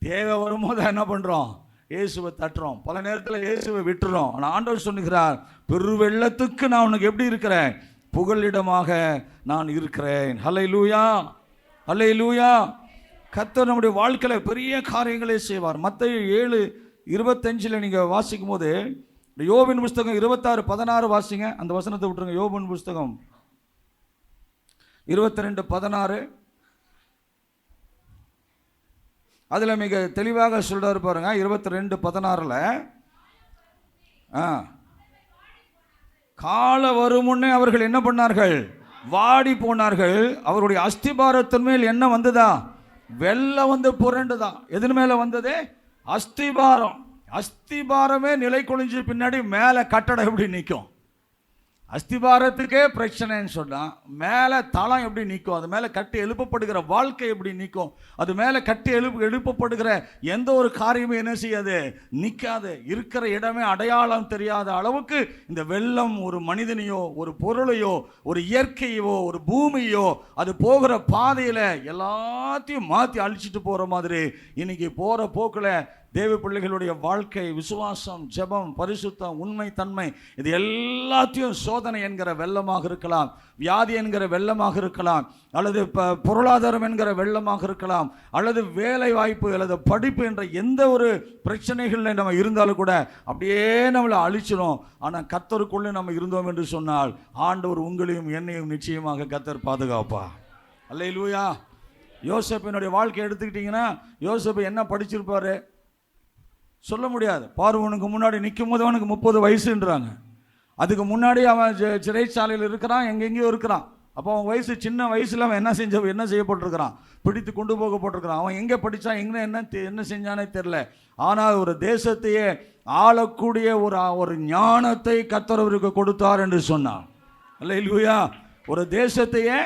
தேவை வரும்போது என்ன பண்ணுறோம்? இயேசுவை தட்டுறோம். பல நேரத்தில் இயேசுவை விட்டுறோம். ஆனால் ஆண்டவர் சொல்லுகிறார், பெருவெள்ளத்துக்கு நான் உனக்கு எப்படி இருக்கிறேன்? புகலிடமாக நான் இருக்கிறேன். ஹல்லேலூயா, ஹல்லேலூயா. கர்த்தர் நம்முடைய வாழ்க்கையில் பெரிய காரியங்களை செய்வார். மத்தேயு 7:25 நீங்கள் வாசிக்கும் போது, யோபின் புஸ்தகம் 26:16 வாசிங்க. அந்த வசனத்தை விட்டுருங்க. யோபின் புஸ்தகம் 22:16 அதில் மிக தெளிவாக சொல்றாரு பாருங்க. 22:16 கால வரும் முன்னே அவர்கள் என்ன பண்ணார்கள்? வாடி போனார்கள். அவருடைய அஸ்திபாரத்தின் மேல் என்ன வந்ததா? வெள்ளம் வந்து புரண்டுதான். எதன் மேல வந்தது? அஸ்திபாரம். அஸ்திபாரமே நிலை குலைஞ்சு பின்னாடி மேலே கட்டடம் எப்படி நிற்கும்? அஸ்திபாரத்துக்கே பிரச்சனைன்னு சொன்னால் மேலே தளம் எப்படி நிற்கும்? அது மேலே கட்டி எழுப்பப்படுகிற வாழ்க்கை எப்படி நிற்கும்? அது மேலே கட்டி எழுப்பப்படுகிற எந்த ஒரு காரியமும் என்ன செய்யாது? நிற்காது. இருக்கிற இடமே அடையாளம் தெரியாத அளவுக்கு இந்த வெள்ளம் ஒரு மனிதனையோ, ஒரு பொருளையோ, ஒரு இயற்கையோ, ஒரு பூமியோ, அது போகிற பாதையில் எல்லாத்தையும் மாற்றி அழிச்சிட்டு போகிற மாதிரி இன்னைக்கு போகிற போக்கில் தேவ பிள்ளைகளுடைய வாழ்க்கை, விசுவாசம், ஜெபம், பரிசுத்தம், உண்மை, தன்மை, இது எல்லாத்தையும் சோதனை என்கிற வெள்ளமாக இருக்கலாம், வியாதி என்கிற வெள்ளமாக இருக்கலாம், அல்லது பொருளாதாரம் என்கிற வெள்ளமாக இருக்கலாம், அல்லது வேலை வாய்ப்பு அல்லது படிப்பு என்ற எந்த ஒரு பிரச்சனைகளில் நம்ம இருந்தாலும் கூட அப்படியே நம்மளை அழிச்சிடும். ஆனால் கர்த்தருக்குள்ளே நம்ம இருந்தோம் என்று சொன்னால் ஆண்டவர் உங்களையும் என்னையும் நிச்சயமாக கர்த்தர் பாதுகாப்பா. அல்லேலூயா. யோசேப்பினுடைய வாழ்க்கை எடுத்துக்கிட்டிங்கன்னா, யோசேப்பு என்ன படிச்சிருப்பாரு சொல்ல முடியாது. பார்வோனுக்கு முன்னாடி நிற்கும் போது அவனுக்கு 30 வயசுன்றாங்க. அதுக்கு முன்னாடி அவன் சிறைச்சாலையில் இருக்கிறான், எங்கெங்கேயோ இருக்கிறான். அப்போ அவன் வயசு சின்ன வயசில் அவன் என்ன செய்யப்பட்டிருக்கிறான்? பிடித்து கொண்டு போகப்பட்டிருக்கிறான். அவன் எங்கே படித்தான், என்ன செஞ்சானே தெரில. ஆனால் ஒரு தேசத்தையே ஆளக்கூடிய ஒரு ஞானத்தை கர்த்தர் அவருக்கு கொடுத்தார் என்று சொன்னான். அல்லேலூயா. ஒரு தேசத்தையே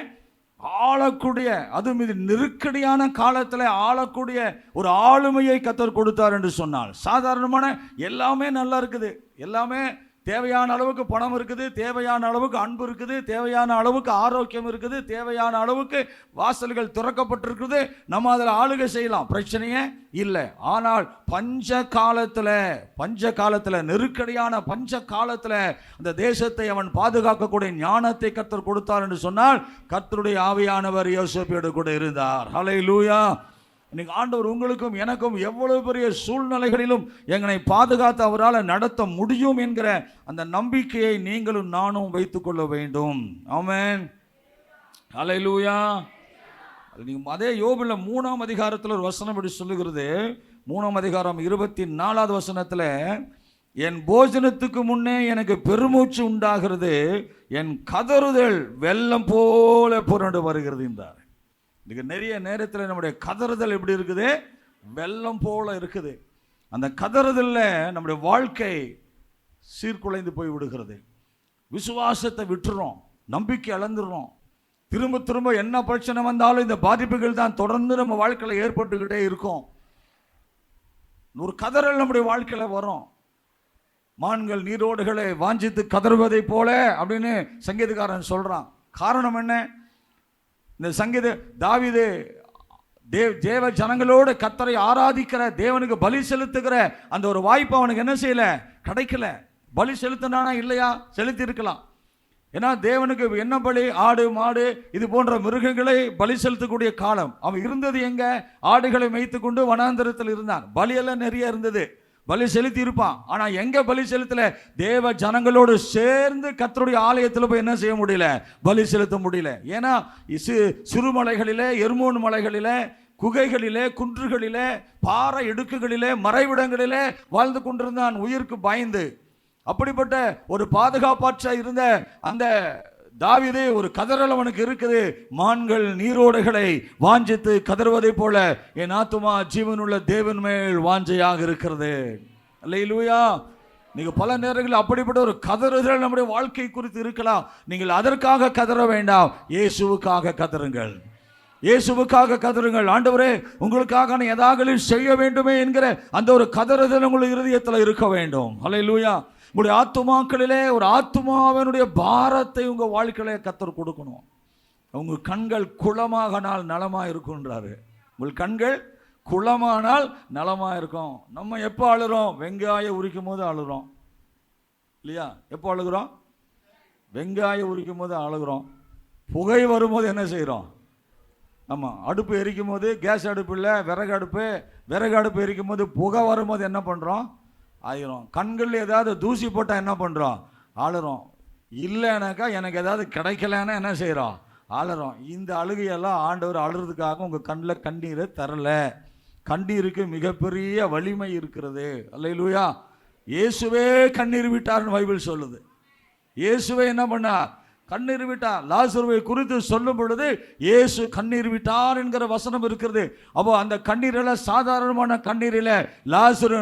ஆளக்கூடிய, அதுவும் இது நெருக்கடியான காலத்தில் ஆளக்கூடிய ஒரு ஆளுமையை கர்த்தர் கொடுத்தார் என்று சொன்னால், சாதாரணமான எல்லாமே நல்லா இருக்குது, எல்லாமே தேவையான அளவுக்கு பணம் இருக்குது, தேவையான அளவுக்கு அன்பு இருக்குது, தேவையான அளவுக்கு ஆரோக்கியம் இருக்குது, தேவையான அளவுக்கு வாசல்கள் திறக்கப்பட்டிருக்குது, நம்ம அதில் ஆளுகை செய்யலாம், பிரச்சனையே இல்லை. ஆனால் பஞ்ச காலத்தில் நெருக்கடியான பஞ்ச காலத்தில் அந்த தேசத்தை அவன் பாதுகாக்கக்கூடிய ஞானத்தை கர்த்தர் கொடுத்தார் என்று சொன்னால், கர்த்தருடைய ஆவியானவர் யோசேப்போடு கூட இருந்தார். ஹல்லேலூயா. இன்னைக்கு ஆண்டவர் உங்களுக்கும் எனக்கும் எவ்வளவு பெரிய சூழ்நிலைகளிலும் எங்களை பாதுகாத்து அவரால் நடத்த முடியும் என்கிற அந்த நம்பிக்கையை நீங்களும் நானும் வைத்துக் கொள்ள வேண்டும். ஆமென். ஹல்லேலூயா. அதே யோபில் 3ஆம் அதிகாரத்தில் ஒரு வசனம் இப்படி சொல்லுகிறது. 3ஆம் அதிகாரம் 24வது வசனத்தில், என் போஜனத்துக்கு முன்னே எனக்கு பெருமூச்சு உண்டாகிறது, என் கதறுதல் வெள்ளம் போல புரண்டு வருகிறது என்றார். இதுக்கு நிறைய நேரத்தில் நம்முடைய கதறுதல் எப்படி இருக்குது? வெள்ளம் போல இருக்குது. அந்த கதறுதலில் நம்முடைய வாழ்க்கை சீர்குலைந்து போய் விடுகிறது. விசுவாசத்தை விட்டுறோம், நம்பிக்கை இழந்துடுறோம். திரும்ப திரும்ப என்ன பிரச்சனை வந்தாலும் இந்த பாதிப்புகள் தான் தொடர்ந்து நம்ம வாழ்க்கையில் ஏற்பட்டுக்கிட்டே இருக்கும். ஒரு கதறல் நம்முடைய வாழ்க்கையில் வரும். மான்கள் நீரோடுகளை வாஞ்சித்து கதறுவதை போல அப்படின்னு சங்கீதக்காரன் சொல்றான். காரணம் என்ன? இந்த சங்கீத தாவீது தேவ ஜனங்களோடு கர்த்தரை ஆராதிக்கிற, தேவனுக்கு பலி செலுத்துகிற அந்த ஒரு வாய்ப்பு அவனுக்கு என்ன செய்யல? கிடைக்கல. பலி செலுத்தினானா? இல்லையா? செலுத்தி இருக்கலாம். ஏன்னா தேவனுக்கு என்ன பலி? ஆடு மாடு இது போன்ற மிருகங்களை பலி செலுத்தக்கூடிய காலம். அவன் இருந்தது எங்க? ஆடுகளை மேய்த்து கொண்டு வனாந்தரத்தில் இருந்தான். பலியெல்லாம் நிறைய இருந்தது, பலி செலுத்தி இருப்பான். ஆனா எங்க பலி செலுத்தல? தேவ ஜனங்களோடு சேர்ந்து கர்த்தருடைய ஆலயத்தில் போய் என்ன செய்ய முடியல? பலி செலுத்த முடியல. ஏன்னா சிறுமலைகளிலே, எர்மோன் மலைகளிலே, குகைகளிலே, குன்றுகளிலே, பாறை இடுக்குகளிலே, மறைவிடங்களிலே வாழ்ந்து கொண்டிருந்தான் உயிருக்கு பயந்து. அப்படிப்பட்ட ஒரு பாதுகாப்பற்ற இருந்த அந்த தாவீது, ஒரு கதறல் அவனுக்கு இருக்குது. மான்கள் நீரோடைகளை வாஞ்சித்து கதறுவதை போல என் ஆத்துமா ஜீவனுள்ள தேவன் மேல் வாஞ்சையாக இருக்கிறது. அல்லேலூயா. நீங்க பல நேரங்களில் அப்படிப்பட்ட ஒரு கதறுதல் நம்முடைய வாழ்க்கை குறித்து இருக்கலாம். நீங்கள் அதற்காக கதற வேண்டாம், இயேசுவுக்காக கதறுங்கள், இயேசுவுக்காக கதறுங்கள். ஆண்டவரே, உங்களுக்காக நான் ஏதாவது செய்ய வேண்டுமே என்கிற அந்த ஒரு கதறுதல் உங்களுடைய இருதயத்தில் இருக்க வேண்டும். அல்லேலூயா. உங்களுடைய ஆத்துமாக்களிலே ஒரு ஆத்துமாவினுடைய பாரத்தை உங்க வாழ்க்கையில கர்த்தர் கொடுக்கணும். உங்க கண்கள் குளமாகனால் நலமா இருக்குன்றாரு. உங்கள் கண்கள் குளமானால் நலமா இருக்கும். நம்ம எப்போ அழுறோம்? வெங்காயம் உரிக்கும் போது அழுகிறோம் இல்லையா? எப்போ அழுகிறோம்? வெங்காயம் உரிக்கும் போது அழுகிறோம். புகை வரும்போது என்ன செய்கிறோம்? ஆமாம், அடுப்பு எரிக்கும் போது, கேஸ் அடுப்பு இல்லை, விறகு அடுப்பு எரிக்கும் போது புகை வரும்போது என்ன பண்ணுறோம்? ஆயிரும். கண்களில் ஏதாவது தூசி போட்டால் என்ன பண்ணுறோம்? ஆளுறோம். இல்லைனாக்கா எனக்கு ஏதாவது கிடைக்கலன்னா என்ன செய்கிறோம்? ஆளுறோம். இந்த அழுகையெல்லாம் ஆண்டவர் அழுறதுக்காக உங்கள் கண்ணில் கண்ணீரை தரல. கண்ணீருக்கு மிகப்பெரிய வலிமை இருக்கிறது. அல்லேலூயா. இயேசுவே கண்ணீர் விட்டார்னு பைபிள் சொல்லுது. இயேசுவே என்ன பண்ணார்? கண்ணீர் விட்டார். லாசருவை குறித்து சொல்லும் பொழுது இயேசு கண்ணீர் விட்டார் என்கிற வசனம் இருக்கிறது. அப்போ அந்த கண்ணீரில் சாதாரணமான கண்ணீரில் லாசரு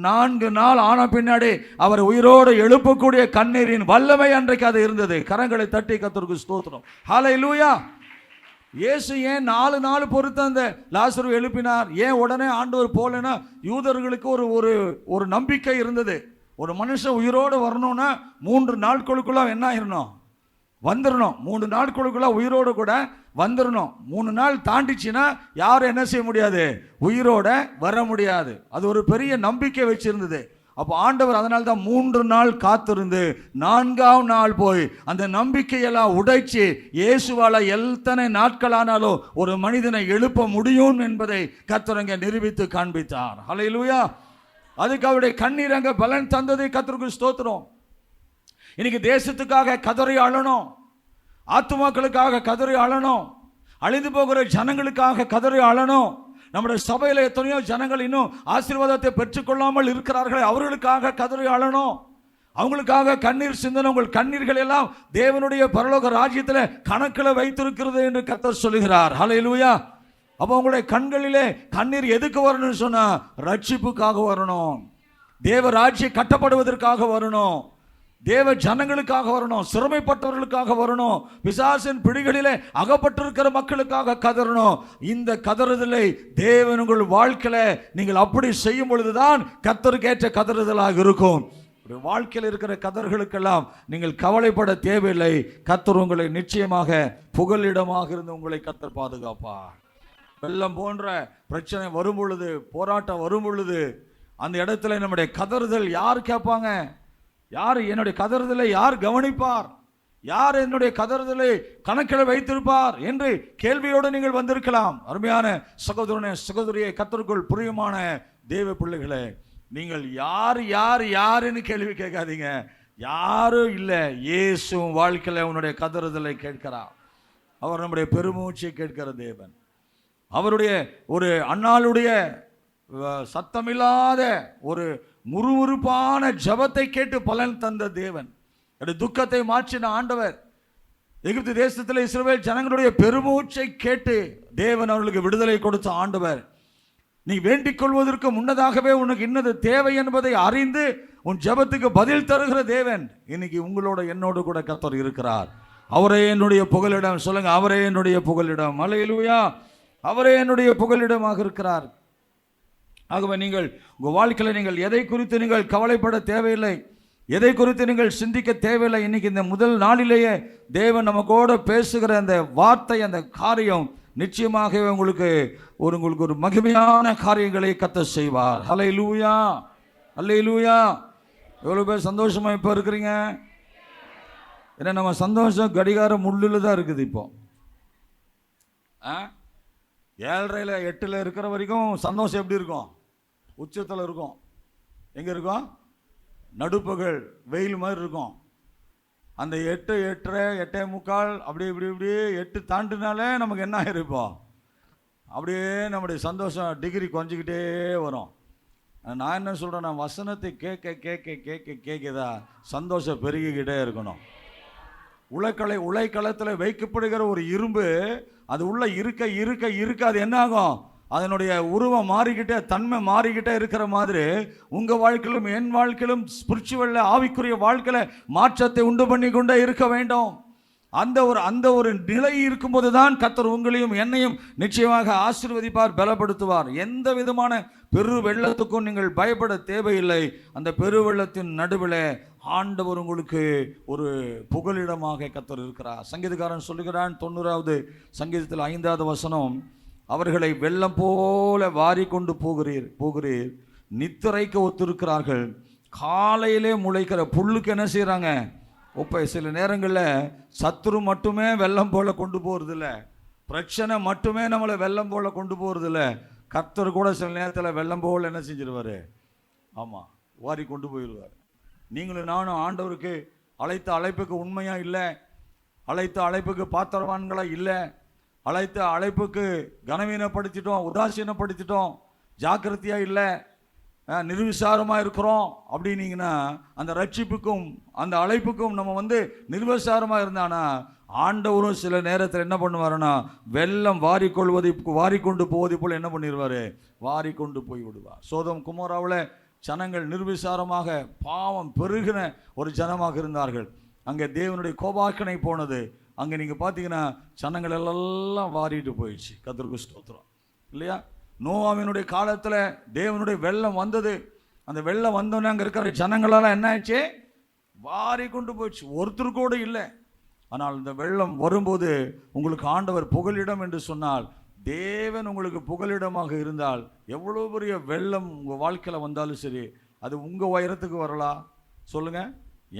4 நாள் ஆன பின்னாடி அவர் உயிரோடு எழுப்பக்கூடிய கண்ணீரின் வல்லமை அன்றைக்கு அது இருந்தது. கரங்களை தட்டி கர்த்தருக்கு ஸ்தோத்திரம். ஹல்லேலூயா. இயேசு ஏன் 4 நாள் பொறுத்து அந்த லாசரு எழுப்பினார்? ஏன் உடனே ஆண்டவர் போலனா? யூதர்களுக்கு ஒரு நம்பிக்கை இருந்தது. ஒரு மனுஷன் உயிரோடு வரணும்னா 3 நாட்களுக்குள்ள என்ன ஆயிரணும்? வந்துடணும். 3 நாட்களுக்குள்ள உயிரோடு கூட வந்துடணும். 3 நாள் தாண்டிச்சுன்னா யாரும் என்ன செய்ய முடியாது? உயிரோட வர முடியாது. அது ஒரு பெரிய நம்பிக்கை வச்சிருந்தது. அப்போ ஆண்டவர் அதனால தான் 3 நாள் காத்திருந்து 4ஆம் நாள் போய் அந்த நம்பிக்கையெல்லாம் உடைச்சு இயேசுவால எத்தனை நாட்களானாலும் ஒரு மனிதனை எழுப்ப முடியும் என்பதை கர்த்தர் அங்கே நிரூபித்து காண்பித்தார். ஹல்லேலூயா. அதுக்கு அவருடைய கண்ணீர் அங்கே பலன் தந்ததை கர்த்தருக்கு ஸ்தோத்திரம். இன்னைக்கு தேசத்துக்காக கதறி அழணும், ஆத்துமாக்களுக்காக கதறி அழணும், அழிந்து போகிற ஜனங்களுக்காக கதறி அழணும். நம்முடைய சபையில் எத்தனையோ ஜனங்கள் இன்னும் ஆசீர்வாதத்தை பெற்றுக்கொள்ளாமல் இருக்கிறார்களே, அவர்களுக்காக கதறி அழணும். அவங்களுக்காக கண்ணீர் சிந்தனை. உங்கள் கண்ணீர்கள் எல்லாம் தேவனுடைய பரலோக ராஜ்யத்தில் கணக்கில் வைத்திருக்கிறது என்று கர்த்தர் சொல்லுகிறார். ஹல்லேலூயா. அப்போ உங்களுடைய கண்களிலே கண்ணீர் எதுக்கு வரணும்னு சொன்னா, ரட்சிப்புக்காக வரணும், தேவ ராஜ்யம் கட்டப்படுவதற்காக வரணும், தேவ ஜனங்களுக்காக வரணும், சிறுமைப்பட்டவர்களுக்காக வரணும், பிசாசின் பிடிகளிலே அகப்பட்டிருக்கிற மக்களுக்காக கதறணும். இந்த கதறுதலை தேவன் உங்கள் வாழ்க்கையில நீங்கள் அப்படி செய்யும் பொழுதுதான் கர்த்தருக்கேற்ற கதறுதலாக இருக்கும். வாழ்க்கையில் இருக்கிற கதர்களுக்கெல்லாம் நீங்கள் கவலைப்பட தேவையில்லை. கர்த்தர் உங்களை நிச்சயமாக புகலிடமாக இருந்து உங்களை கர்த்தர் பாதுகாப்பார். வெள்ளம் போன்ற பிரச்சனை வரும் பொழுது, போராட்டம் வரும் பொழுது, அந்த இடத்துல நம்முடைய கதறுதல் யார் கேட்பாங்க? யார் என்னுடைய கதறுதலை யார் கவனிப்பார்? யார் என்னுடைய கதறுதலை கணக்கில் வைத்திருப்பார் என்று கேள்வியோடு நீங்கள் வந்திருக்கலாம். அருமையான சகோதரனே, சகோதரியை, கர்த்தருக்குள் பிரியமான தேவ பிள்ளைகளே, நீங்கள் யார் யார் யாருன்னு கேள்வி கேட்காதீங்க. யாரும் இல்லை, இயேசு வாழ்க்கையில் உன்னுடைய கதறுதலை கேட்கிறார். அவர் நம்முடைய பெருமூச்சை கேட்கிற தேவன். அவருடைய ஒரு அன்னாளுடைய சத்தமில்லாத ஒரு முறுமுறுப்பான ஜபத்தை கேட்டு பலன் தந்த தேவன். துக்கத்தை மாற்றின ஆண்டவர். எகிப்து தேசத்தில் இஸ்ரவேல் ஜனங்களுடைய பெருமூச்சை கேட்டு தேவன் அவர்களுக்கு விடுதலை கொடுத்த ஆண்டவர். நீ வேண்டிக் கொள்வதற்கு முன்னதாகவே உனக்கு இன்னது தேவை என்பதை அறிந்து உன் ஜபத்துக்கு பதில் தருகிற தேவன் இன்னைக்கு உங்களோட என்னோடு கூட கர்த்தர் இருக்கிறார். அவரே என்னுடைய புகலிடம். சொல்லுங்க, அவரே என்னுடைய புகலிடம். அல்லேலூயா. அவரே என்னுடைய புகலிடமாக இருக்கிறார். ஆகவே நீங்கள் உங்கள் வாழ்க்கையில் நீங்கள் எதை குறித்து நீங்கள் கவலைப்பட தேவையில்லை, எதை குறித்து நீங்கள் சிந்திக்க தேவையில்லை. இன்னைக்கு இந்த முதல் நாளிலேயே தேவன் நமக்கோட பேசுகிற அந்த வார்த்தை, அந்த காரியம் நிச்சயமாகவே உங்களுக்கு ஒரு மகிமையான காரியங்களை கர்த்தர் செய்வார். அல்லேலூயா. அல்லேலூயா. எவ்வளவு பேர் சந்தோஷமா இப்போ இருக்கிறீங்க? ஏன்னா நம்ம சந்தோஷம் கடிகாரம் முள்ளில் தான் இருக்குது. இப்போ 7:30 8 இருக்கிற வரைக்கும் சந்தோஷம் எப்படி இருக்கும்? உச்சத்தில் இருக்கும். எங்கே இருக்கும்? நடுப்பகல் வெயில் மாதிரி இருக்கும். அந்த 8 8:30 8:45 அப்படி இப்படி இப்படி 8 தாண்டினாலே நமக்கு என்ன ஆகிருப்போம்? அப்படியே நம்முடைய சந்தோஷம் டிகிரி குறைஞ்சிக்கிட்டே வரும். நான் என்ன சொல்கிறேன், நான் வசனத்தை கேட்க கேட்க கேட்க கேட்கதா சந்தோஷம் பெருகிக்கிட்டே இருக்கணும். உலைக்களத்தில் வைக்கப்படுகிற ஒரு இரும்பு அது உள்ள இருக்க இருக்க இருக்க அது என்ன ஆகும்? அதனுடைய உருவம் மாறிக்கிட்டே, தன்மை மாறிக்கிட்டே இருக்கிற மாதிரி உங்கள் வாழ்க்கையிலும் என் வாழ்க்கையிலும் ஸ்பிரிச்சுவலில் ஆவிக்குரிய வாழ்க்கையில் மாற்றத்தை உண்டு பண்ணி கொண்டே இருக்க வேண்டும். அந்த ஒரு நிலை இருக்கும்போது தான் கர்த்தர் உங்களையும் என்னையும் நிச்சயமாக ஆசீர்வதிப்பார், பலப்படுத்துவார். எந்த விதமான பெரு வெள்ளத்துக்கும் நீங்கள் பயப்பட தேவையில்லை. அந்த பெரு வெள்ளத்தின் நடுவில் ஆண்டவர் உங்களுக்கு ஒரு புகலிடமாக கர்த்தர் இருக்கிறார். சங்கீதக்காரன் சொல்லுகிறான் 90வது சங்கீதத்தில் 5வது வசனம், அவர்களை வெள்ளம் போல வாரி கொண்டு போகிறீர் நித்திரைக்கு ஒத்திருக்கிறார்கள். காலையிலே முளைக்கிற புல்லுக்கு என்ன செய்கிறாங்க? ஒப்பை. சில நேரங்களில் சத்துரு மட்டுமே வெள்ளம் போல கொண்டு போகிறதில்ல, பிரச்சனை மட்டுமே நம்மளை வெள்ளம் போல கொண்டு போகிறதில்ல, கர்த்தர் கூட சில நேரத்தில் வெள்ளம் போல் என்ன செஞ்சிருவார்? ஆமாம், வாரி கொண்டு போயிடுவார். நீங்களும் நானும் ஆண்டவருக்கு அழைத்த அழைப்புக்கு உண்மையாக இல்லை, அழைத்த அழைப்புக்கு பாத்திரவான்களாக இல்லை, அழைத்த அழைப்புக்கு கனவீனப்படுத்திட்டோம், உதாசீனப்படுத்திட்டோம், ஜாக்கிரதையாக இல்லை, நிர்விசாரமாக இருக்கிறோம் அப்படின்னீங்கன்னா அந்த ரட்சிப்புக்கும் அந்த அழைப்புக்கும் நம்ம நிர்விசாரமாக இருந்தானா ஆண்டவரும் சில நேரத்தில் என்ன பண்ணுவாருன்னா வெள்ளம் வாரி கொண்டு போவதை போல் என்ன பண்ணிடுவார்? வாரி கொண்டு போய் விடுவார். சோதம் குமோராவில் ஜனங்கள் நிர்விசாரமாக பாவம் பெருகின ஒரு ஜனமாக இருந்தார்கள். அங்கே தேவனுடைய கோபாக்கனை போனது. அங்கே நீங்கள் பார்த்தீங்கன்னா ஜனங்கள் எல்லாம் வாரிட்டு போயிடுச்சு. கர்த்தருக்கு ஸ்தோத்திரம் இல்லையா? நோவாவினுடைய காலத்தில் தேவனுடைய வெள்ளம் வந்தது. அந்த வெள்ளம் வந்தோடனே அங்கே இருக்கிற ஜனங்களெல்லாம் என்ன ஆச்சு? வாரி கொண்டு போயிடுச்சு, ஒருத்தர் கூட இல்லை. ஆனால் இந்த வெள்ளம் வரும்போது உங்களுக்கு ஆண்டவர் புகலிடம் என்று சொன்னால், தேவன் உங்களுக்கு புகலிடமாக இருந்தால் எவ்வளோ பெரிய வெள்ளம் உங்கள் வாழ்க்கையில் வந்தாலும் சரி, அது உங்கள் உயரத்துக்கு வரலாம். சொல்லுங்கள்,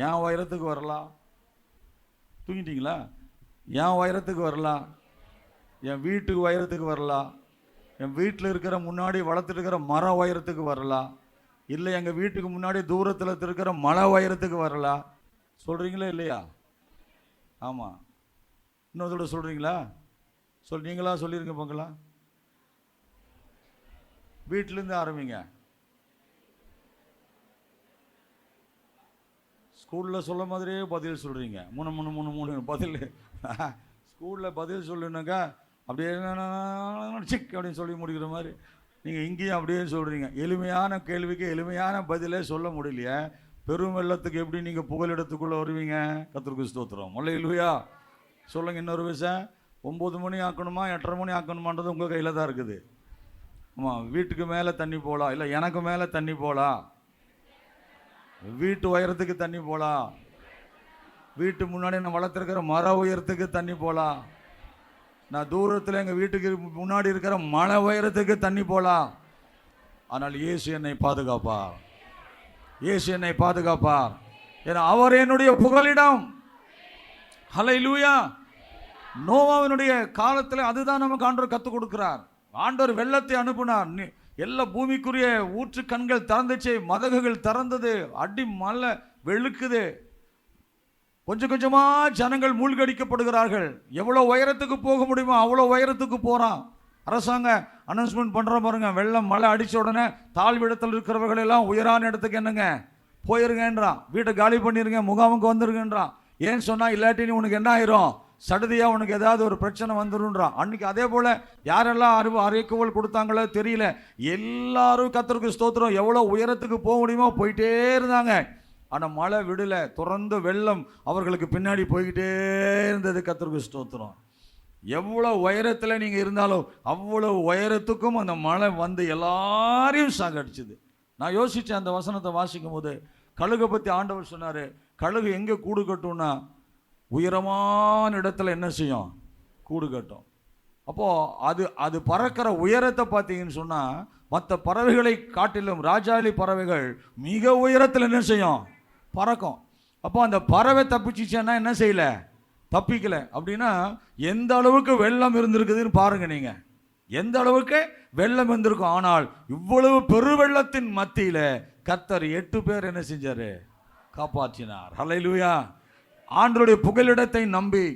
என் உயரத்துக்கு வரலாம். தூங்கிட்டீங்களா? என் உயரத்துக்கு வரலாம், என் வீட்டுக்கு உயரத்துக்கு வரலாம், என் வீட்டில் இருக்கிற முன்னாடி வளர்த்துட்டு இருக்கிற மர உயரத்துக்கு வரலாம், இல்லை எங்கள் வீட்டுக்கு முன்னாடி தூரத்தில் இருக்கிற மலை உயரத்துக்கு வரலாம். சொல்கிறீங்களா இல்லையா? ஆமாம். இன்னொருத்தோட சொல்கிறீங்களா? நீங்களா சொல்லியிருங்க போங்களா. வீட்டிலேருந்து ஆரம்பிங்க. ஸ்கூலில் சொல்ல மாதிரியே பதில் சொல்கிறீங்க. மூணு பதில். ஸ்கூலில் பதில் சொல்லுனாக்கா அப்படியே சிக் அப்படின்னு சொல்லி முடிக்கிற மாதிரி நீங்கள் இங்கேயும் அப்படியே சொல்கிறீங்க. எளிமையான கேள்விக்கு எளிமையான பதிலே சொல்ல முடியலையே. பெரும் வெள்ளத்துக்கு எப்படி நீங்கள் புகலிடத்துக்குள்ளே வருவீங்க? கர்த்தருக்கு ஸ்தோத்திரம். அல்லேலூயா. சொல்லுங்கள். இன்னொரு விஷயம், 9 மணி ஆக்கணுமா 8:30 மணி ஆக்கணுமான்றது உங்கள் கையில் தான் இருக்குது. ஆமாம், வீட்டுக்கு மேலே தண்ணி போகலாம், இல்லை எனக்கு மேலே தண்ணி போகலாம், வீட்டு உயரத்துக்கு தண்ணி போகலாம், வீட்டு முன்னாடி நான் வளர்த்துருக்கிற மர உயரத்துக்கு தண்ணி போகலாம், நான் தூரத்தில் எங்கள் வீட்டுக்கு முன்னாடி இருக்கிற மலை உயரத்துக்கு தண்ணி போகலாம். ஆனால் இயேசு என்னை பாதுகாப்பார். இயேசு என்னை பாதுகாப்பார். ஏன்னா அவர் என்னுடைய புகலிடம். ஹல்லேலூயா. நோவாவினுடைய காலத்தில் அதுதான் நமக்கு ஆண்டவர் கற்றுக் கொடுக்கிறார். ஆண்டவர் வெள்ளத்தை அனுப்பினார். எல்லா பூமிக்குரிய ஊற்று கண்கள் திறந்துச்சு, மதகுகள் திறந்தது, அடி மலை வெளுக்குது. கொஞ்சம் கொஞ்சமாக ஜனங்கள் மூழ்கடிக்கப்படுகிறார்கள். எவ்வளோ உயரத்துக்கு போக முடியுமோ அவ்வளோ உயரத்துக்கு போகிறான். அரசாங்க அனௌன்ஸ்மெண்ட் பண்ணுற பாருங்க, வெள்ளம் மழை அடித்த உடனே தாழ்விடத்தில் இருக்கிறவர்கள் எல்லாம் உயரான இடத்துக்கு என்னங்க போயிருங்கன்றான், வீட்டை காலி பண்ணிருங்க, முகாமுக்கு வந்துருங்கன்றான். ஏன்னு சொன்னால் இல்லாட்டி உனக்கு என்ன ஆயிரும்? சடுதியாக உனக்கு ஏதாவது ஒரு பிரச்சனை வந்துடும்ன்றான். அன்றைக்கி அதே போல் யாரெல்லாம் அறிவிக்கோள் கொடுத்தாங்களோ தெரியல, எல்லாரும் கர்த்தருக்கு ஸ்தோத்திரம் எவ்வளோ உயரத்துக்கு போக முடியுமோ போயிட்டே இருந்தாங்க. ஆனால் மழை விடலை, தொடர்ந்து வெள்ளம் அவர்களுக்கு பின்னாடி போய்கிட்டே இருந்தது. கர்த்தருக்கு ஸ்தோத்திரம். எவ்வளோ உயரத்தில் நீங்கள் இருந்தாலும் அவ்வளோ உயரத்துக்கும் அந்த மழை வந்து எல்லாரையும் சாகடிச்சுது. நான் யோசித்தேன் அந்த வசனத்தை வாசிக்கும் போது, கழுகை பற்றி ஆண்டவர் சொன்னார். கழுகு எங்கே கூடு கட்டும்னா உயரமான இடத்துல என்ன செய்யும்? கூடு கட்டும். அப்போது அது பறக்கிற உயரத்தை பார்த்தீங்கன்னு சொன்னால் மற்ற பறவைகளை காட்டிலும் ராஜாளி பறவைகள் மிக உயரத்தில் என்ன செய்யும்? பறக்கும். அப்போ அந்த பறவை தப்பிச்சிச்சேன்னா என்ன செய்யல, தப்பிக்கல. அப்படின்னா எந்த அளவுக்கு வெள்ளம் இருந்திருக்குதுன்னு பாருங்க நீங்க, எந்த அளவுக்கு வெள்ளம் இருந்திருக்கும். ஆனால் இவ்வளவு பெருவெள்ளத்தின் மத்தியில கர்த்தர் 8 பேர் என்ன செஞ்சாரு, காப்பாற்றினார். ஹல்லேலூயா. ஆண்டவருடைய புகலிடத்தை நம்பி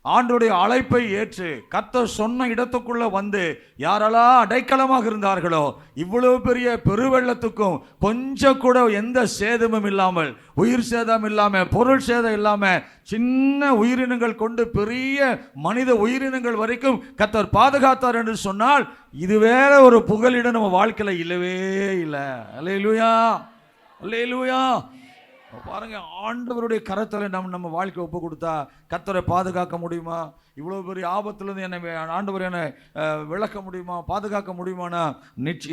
ஆண்டவருடைய அழைப்பை ஏற்று கர்த்தர் சொன்ன இடத்துக்குள்ள வந்து யாரெல்லாம் அடைக்கலமாக இருந்தார்களோ, இவ்வளவு பெரிய பெருவெள்ளத்துக்கும் கொஞ்சம் கூட எந்த சேதமும் இல்லாமல், உயிர் சேதம் இல்லாம, பொருள் சேதம் இல்லாம, சின்ன உயிரினங்கள் கொண்டு பெரிய மனித உயிரினங்கள் வரைக்கும் கர்த்தர் பாதுகாத்தார் என்று சொன்னால், இது வேற ஒரு புகலிடம் நம்ம வாழ்க்கையில இல்லவே இல்லை. அல்லேலூயா, அல்லேலூயா. பாருங்க, ஆண்டவருடைய கரத்தில் நம்ம வாழ்க்கை ஒப்பு கொடுத்தா கர்த்தரை பாதுகாக்க முடியுமா? இவ்வளோ பெரிய ஆபத்துலேருந்து என்னை ஆண்டவர் என்னை விளக்க முடியுமா, பாதுகாக்க முடியுமானா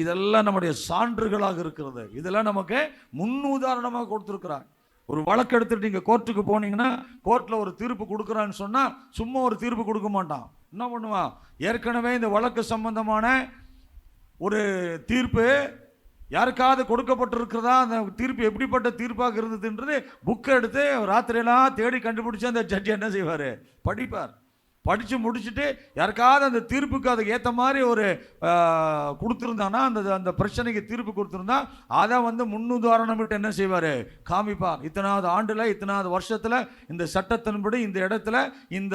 இதெல்லாம் நம்முடைய சான்றுகளாக இருக்கிறது. இதெல்லாம் நமக்கு முன் உதாரணமாக கொடுத்துருக்கிறார். ஒரு வழக்கு எடுத்துட்டு நீங்கள் கோர்ட்டுக்கு போனீங்கன்னா, கோர்ட்டில் ஒரு தீர்ப்பு கொடுக்குறான்னு சொன்னால் சும்மா ஒரு தீர்ப்பு கொடுக்க மாட்டான். என்ன பண்ணுவான், ஏற்கனவே இந்த வழக்கு சம்பந்தமான ஒரு தீர்ப்பு யாருக்காவது கொடுக்கப்பட்டிருக்கிறதா, அந்த தீர்ப்பு எப்படிப்பட்ட தீர்ப்பாக இருந்ததுன்றது புக்கை எடுத்து ராத்திரியெல்லாம் தேடி கண்டுபிடிச்சி அந்த ஜட்ஜி என்ன செய்வார், படிப்பார். படித்து முடிச்சுட்டு யாருக்காவது அந்த தீர்ப்புக்கு அதுக்கு ஏற்ற மாதிரி ஒரு கொடுத்துருந்தானா, அந்த பிரச்சனைக்கு தீர்ப்பு கொடுத்துருந்தா அதை வந்து முன்னுதாரணம் விட்டு என்ன செய்வார், காமிப்பார். இத்தனாவது ஆண்டில், இத்தனாவது வருஷத்தில் இந்த சட்டத்தின்படி இந்த இடத்துல இந்த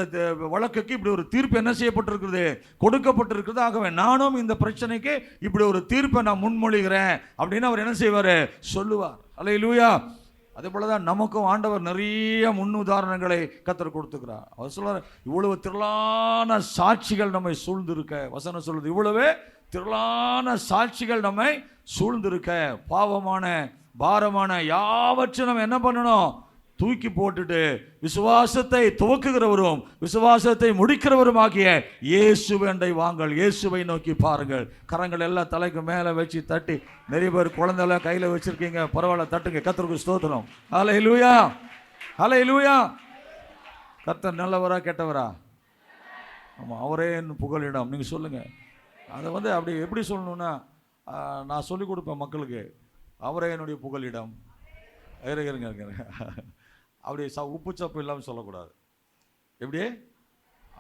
வழக்குக்கு இப்படி ஒரு தீர்ப்பு என்ன செய்யப்பட்டிருக்கிறது, கொடுக்கப்பட்டிருக்கிறது. ஆகவே நானும் இந்த பிரச்சனைக்கு இப்படி ஒரு தீர்ப்பை நான் முன்மொழிகிறேன் அப்படின்னு அவர் என்ன செய்வார், சொல்லுவார். அல்லேலூயா. அதே போலதான் நமக்கும் ஆண்டவர் நிறைய முன் உதாரணங்களை கர்த்தர் கொடுத்துக்கிறார். அவர் சொல்றார், இவ்வளவு திரளான சாட்சிகள் நம்மை சூழ்ந்திருக்க, வசனம் சொல்லுது, இவ்வளவு திரளான சாட்சிகள் நம்மை சூழ்ந்திருக்க, பாவமான பாரமான யாவற்றையும் நம்ம என்ன பண்ணணும், தூக்கி போட்டுட்டு விசுவாசத்தை துவக்குகிறவரும் விசுவாசத்தை முடிக்கிறவரும் ஆகிய இயேசுவை வாங்கள், இயேசுவை நோக்கி பாருங்கள். கரங்கள் எல்லாம் தலைக்கு மேலே வச்சு தட்டி, நிறைய பேர் குழந்தைலாம் கையில் வச்சிருக்கீங்க, பரவாயில்ல, தட்டுங்க. கர்த்தருக்கு ஸ்தோத்திரம். ஹல்லேலூயா, ஹல்லேலூயா. கர்த்தர் நல்லவரா கெட்டவரா? ஆமாம், அவரே என் புகலிடம். நீங்கள் சொல்லுங்கள். அதை வந்து அப்படி எப்படி சொல்லணும்னா, நான் சொல்லிக் கொடுப்பேன் மக்களுக்கு, அவரே என்னுடைய புகலிடம். இருங்க அப்படி உப்பு சப்பு இல்லாமல் சொல்லக்கூடாது. எப்படி,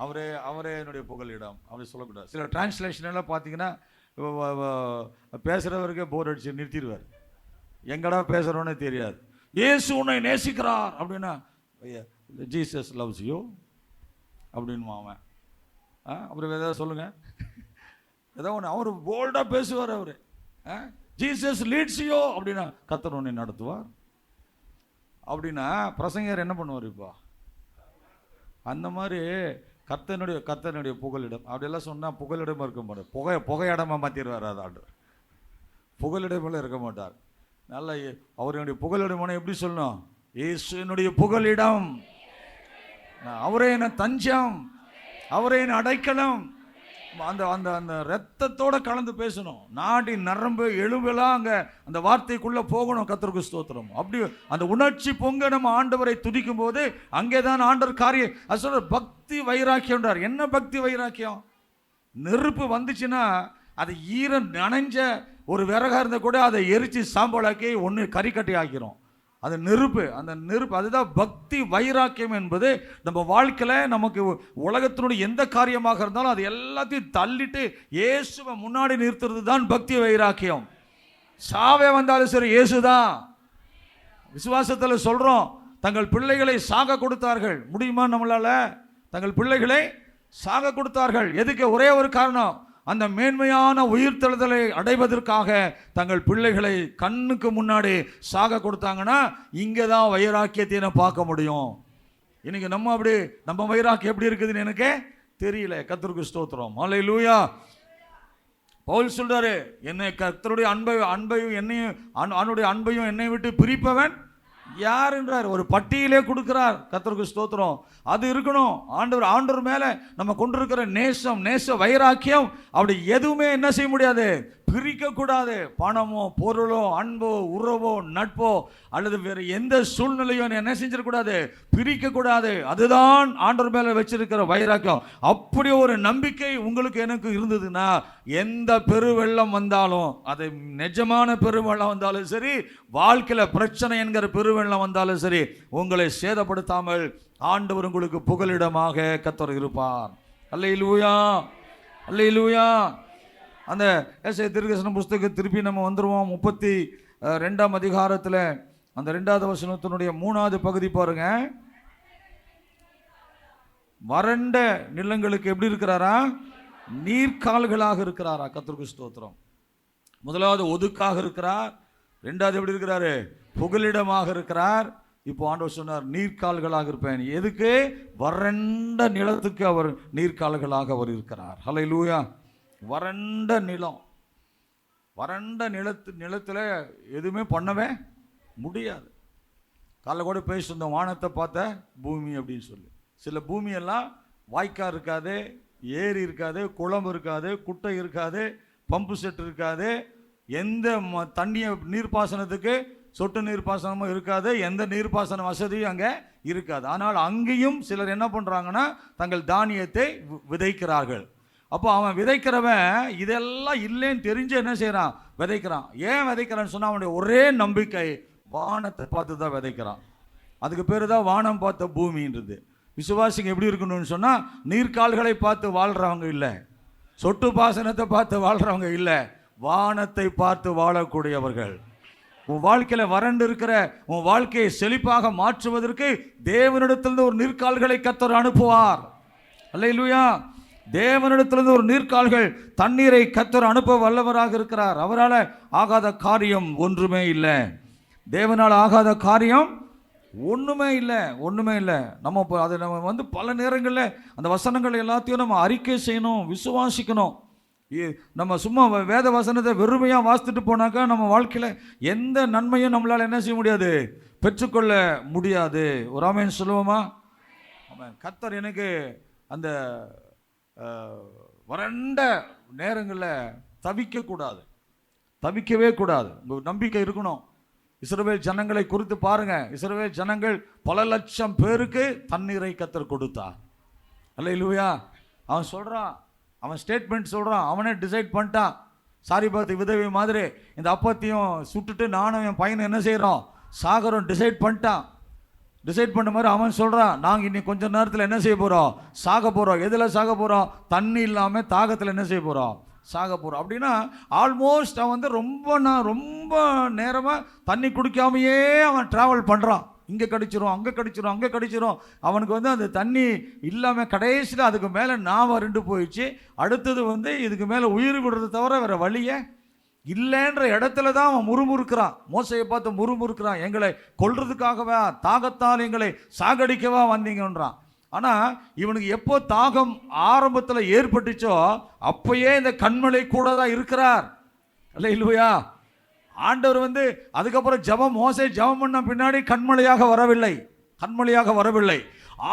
அவரே என்னுடைய புகலிடம் அப்படி சொல்லக்கூடாது. சில டிரான்ஸ்லேஷன் எல்லாம் பார்த்தீங்கன்னா பேசுகிறவருக்கே போர் அடிச்சு நிறுத்திடுவார், எங்கடா பேசுகிறோன்னே தெரியாது. இயேசு உன்னை நேசிக்கிறார் அப்படின்னா, ஜீசஸ் லவ்ஸ் யூ அப்படின்னு அவன் அப்புறம் ஏதாவது சொல்லுங்க, ஏதோ ஒன்று அவர் போல்டாக பேசுவார். அவர் ஜீசஸ் லீட்ஸ் யூ அப்படின்னா கர்த்தர் உன்னை நடத்துவார் அப்படின்னா பிரசங்கர் என்ன பண்ணுவார்? இப்போ அந்த மாதிரி கர்த்தனுடைய புகலிடம் அப்படியெல்லாம் சொன்னால் புகலிடமாக இருக்க மாட்டார், புகையிடமாக மாற்றிடுவார். அது ஆண்டவர் புகலிடமெல்லாம் இருக்க மாட்டார். நல்ல அவருடைய புகலிடமான எப்படி சொல்லணும், இயேசுனுடைய புகலிடம், அவரே என்ன தஞ்சம், அவரே என்ன அடைக்கலம். அந்த அந்த அந்த ரத்தத்தோட கலந்து பேசணும். நாடி நரம்பு எலும்பெல்லாம் அங்கே அந்த வார்த்தைக்குள்ளே போகணும். கர்த்தருக்கு ஸ்தோத்திரம். அப்படி அந்த உணர்ச்சி பொங்க நம்ம ஆண்டவரை துதிக்கும் போது அங்கே தான் ஆண்டவர் காரியம். அது சொல்ற பக்தி வைராக்கியம்ன்றார். என்ன பக்தி வைராக்கியம்? நெருப்பு வந்துச்சுன்னா அது நனைஞ்ச ஒரு விறகா இருந்தால் கூட அதை எரித்து சாம்பலாக்கி ஒன்று கறிக்கட்டி ஆக்கிறோம். அது நெருப்பு, அந்த நெருப்பு, அதுதான் பக்தி வைராக்கியம் என்பது. நம்ம வாழ்க்கையில் நமக்கு உலகத்தினுடைய எந்த காரியமாக இருந்தாலும் அது எல்லாத்தையும் தள்ளிட்டு இயேசுவை முன்னாடி நிறுத்துறது தான் பக்தி வைராக்கியம். சாவே வந்தாலும் சரி இயேசுதான். விசுவாசத்தில் சொல்கிறோம், தங்கள் பிள்ளைகளை சாக கொடுத்தார்கள். முடியுமா நம்மளால? தங்கள் பிள்ளைகளை சாக கொடுத்தார்கள். எதுக்கு? ஒரே ஒரு காரணம், அந்த மேன்மையான உயிர்த்தெழுதலை அடைவதற்காக தங்கள் பிள்ளைகளை கண்ணுக்கு முன்னாடி சாக கொடுத்தாங்கன்னா இங்கே தான் வைராக்கியத்தை பார்க்க முடியும். இன்னைக்கு நம்ம வைராக்கியம் எப்படி இருக்குதுன்னு எனக்கு தெரியல. கர்த்தருக்கு ஸ்தோத்திரம். ஹல்லேலூயா. பவுல் சொல்றாரு, என்னை கர்த்தருடைய அன்பையும் என்னையும் அவனுடைய அன்பையும் என்னை விட்டு பிரிப்பவன் யார் என்றார். ஒரு பட்டியலே கொடுக்கிறார். கர்த்தருக்கு ஸ்தோத்திரம். அது இருக்கணும். ஆண்டவர் மேல நம்ம கொண்டிருக்கிற நேச வைராக்கியம் அப்படி எதுவுமே என்ன செய்ய முடியாது, பிரிக்க கூடாது. பணமோ பொருளோ அன்போ உறவோ நட்போ அல்லது வேறு எந்த சூழ்நிலையோ என்ன செஞ்சிடக்கூடாது, பிரிக்க கூடாது. அதுதான் ஆண்டவர் மேல வச்சிருக்கிற வைராக்கியம். அப்படி ஒரு நம்பிக்கை உங்களுக்கு எனக்கு இருந்ததுன்னா எந்த பெருவெள்ளம் வந்தாலும், அது நிஜமான பெருவெள்ளம் வந்தாலும் சரி, வாழ்க்கையில பிரச்சனை என்கிற பெருவெள்ளம் பெருவெள்ளம் வந்தாலும் சரி உங்களை சேதப்படுத்தாமல் ஆண்டவர் உங்களுக்கு புகலிடமாக கர்த்தர் இருப்பார். அல்லேலூயா, அல்லேலூயா. அந்த ஏசாயா தீர்க்கதரிசன புஸ்தகம் திருப்பி நம்ம வந்துருவோம். 32ஆம் அதிகாரத்தில் அந்த 2வது வசனத்தினுடைய 3வது பகுதி பாருங்க. வறண்ட நிலங்களுக்கு எப்படி இருக்கிறாரா? நீர்க்கால்களாக இருக்கிறாரா? கர்த்தருக்கு ஸ்தோத்திரம். முதலாவது ஒதுக்காக இருக்கிறார், 2வது எப்படி இருக்கிறாரு? புகலிடமாக இருக்கிறார். இப்போ ஆண்டவர் சொன்னார் நீர்க்கால்களாக இருப்பேன். எதுக்கு? வறண்ட நிலத்துக்கு அவர் நீர்க்கால்களாக அவர் இருக்கிறார். ஹல்லேலூயா. வறண்ட நிலம், வறண்ட நிலத்தில் எதுவுமே பண்ணவே முடியாது. காலைல கூட பேசியிருந்தோம், வானத்தை பார்த்த பூமி அப்படின்னு சொல்லி. சில பூமியெல்லாம் வாய்க்கா இருக்காது, ஏரி இருக்காது, குளம் இருக்காது, குட்டை இருக்காது, பம்பு செட் இருக்காது, எந்த தண்ணியை நீர்ப்பாசனத்துக்கு சொட்டு நீர்ப்பாசனமும் இருக்காது, எந்த நீர்ப்பாசன வசதியும் அங்கே இருக்காது. ஆனால் அங்கேயும் சிலர் என்ன பண்ணுறாங்கன்னா தங்கள் தானியத்தை விதைக்கிறார்கள். அப்போ அவன் விதைக்கிறவன் இதெல்லாம் இல்லைன்னு தெரிஞ்சு என்ன செய்கிறான்? விதைக்கிறான். ஏன் விதைக்கிறான்னு சொன்னால் அவனுடைய ஒரே நம்பிக்கை வானத்தை பார்த்து தான் விதைக்கிறான். அதுக்கு பேர் தான் வானம் பார்த்த பூமின்றது. விசுவாசிங்க எப்படி இருக்கணும்னு சொன்னால் நீர்க்கால்களை பார்த்து வாழ்கிறவங்க இல்லை, சொட்டு பாசனத்தை பார்த்து வாழ்கிறவங்க இல்லை, வானத்தை பார்த்து வாழக்கூடியவர்கள். உன் வாழ்க்கையில் வறண்டு இருக்கிற உன் வாழ்க்கையை செழிப்பாக மாற்றுவதற்கு தேவனிடத்திலிருந்து ஒரு நீர்க்கால்களை கர்த்தர் அனுப்புவார். அல்லேலூயா. தேவனிடத்திலிருந்து ஒரு நீர்க்கால்கள் தண்ணீரை கர்த்தர் அனுப்ப வல்லவராக இருக்கிறார். அவரால் ஆகாத காரியம் ஒன்றுமே இல்லை. தேவனால் ஆகாத காரியம் ஒன்றுமே இல்லை, ஒன்றுமே இல்லை. நம்ம அதை நம்ம பல நேரங்களில் அந்த வசனங்கள் எல்லாத்தையும் நம்ம அறிக்கை செய்யணும், விசுவாசிக்கணும். நம்ம சும்மா வேத வசனத்தை வெறுமையாக வாசித்துட்டு போனாக்கா நம்ம வாழ்க்கையில் எந்த நன்மையும் நம்மளால் என்ன செய்ய முடியாது? பெற்றுக்கொள்ள முடியாது. ஒரு ஆமென் சொல்லுவோமா? ஆமென். கர்த்தர் எனக்கு அந்த வறண்ட நேரங்களில் தவிக்கக்கூடாது, தவிக்கவே கூடாது. உங்கள் நம்பிக்கை இருக்கணும். இஸ்ரவேல் ஜனங்களை குறித்து பாருங்க. இஸ்ரவேல் ஜனங்கள் பல லட்சம் பேருக்கு தண்ணீரை கர்த்தர் கொடுத்தார். அல்லேலூயா. அவன் சொல்கிறான், அவன் ஸ்டேட்மெண்ட் சொல்கிறான், அவனே டிசைட் பண்ணிட்டான். சாரிபாத் விதவை மாதிரி இந்த அப்பத்தையும் சுட்டுட்டு நானும் என் பையனை என்ன செய்கிறோம்? சாகரம் டிசைட் பண்ணிட்டான். டிசைட் பண்ண மாதிரி அவன் சொல்கிறான், நாங்கள் இன்னைக்கு கொஞ்சம் நேரத்தில் என்ன செய்ய போகிறோம்? சாக போகிறோம். எதில் சாக போகிறோம்? தண்ணி இல்லாமல் தாகத்தில் என்ன செய்ய போகிறோம்? சாக போகிறோம். அப்படின்னா ஆல்மோஸ்ட் அவன் ரொம்ப நேரமாக தண்ணி குடிக்காமையே அவன் ட்ராவல் பண்ணுறான். இங்கே கடிச்சிரும், அங்கே கடிச்சிரும், அங்கே கடிச்சிரும். அவனுக்கு அந்த தண்ணி இல்லாமல் கடைசியில் அதுக்கு மேலே நாம ரெண்டு போயிடுச்சு. அடுத்தது இதுக்கு மேலே உயிர் விடுறது தவிர வேறு வழியே இல்லைன்ற இடத்துல தான் அவன் முறுமுறுக்கிறான். மோசையை பார்த்து முறுமுறுக்கிறான், எங்களை கொல்றதுக்காகவா, தாகத்தால் எங்களை சாகடிக்கவா வந்தீங்கன்றான். ஆனால் இவனுக்கு எப்போ தாகம் ஆரம்பத்தில் ஏற்பட்டுச்சோ அப்பயே இந்த கண்மலை கூட தான் இருக்கிறார். அல்லேலூயா. ஆண்டவர் அதுக்கப்புறம் மோசே ஜெபம் பண்ண பின்னாடி கண்மலையாக வரவில்லை, கண்மலையாக வரவில்லை.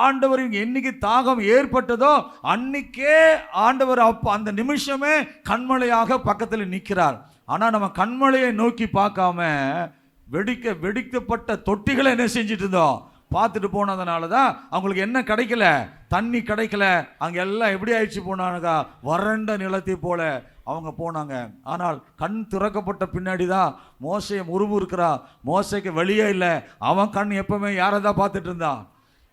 ஆண்டவர் என்னைக்கு தாகம் ஏற்பட்டதோ அன்னைக்கே ஆண்டவர் அந்த நிமிஷமே கண்மலையாக பக்கத்தில் நிற்கிறார். ஆனால் நம்ம கண்மலையை நோக்கி பார்க்காம வெடிக்கப்பட்ட தொட்டிகளை என்ன செஞ்சுட்டு இருந்தோம்? பார்த்துட்டு போனதுனால தான் அவங்களுக்கு என்ன கிடைக்கல? தண்ணி கிடைக்கல. அங்கே எல்லாம் எப்படி ஆயிடுச்சு போனானுக்கா? வறண்ட நிலத்தை போல அவங்க போனாங்க. ஆனால் கண் திறக்கப்பட்ட பின்னாடி தான் மோசையை முறுமுறுக்கிறா. மோசைக்கு வெளியே இல்லை. அவன் கண் எப்பவுமே யாரை தான் பார்த்துட்டு இருந்தான்?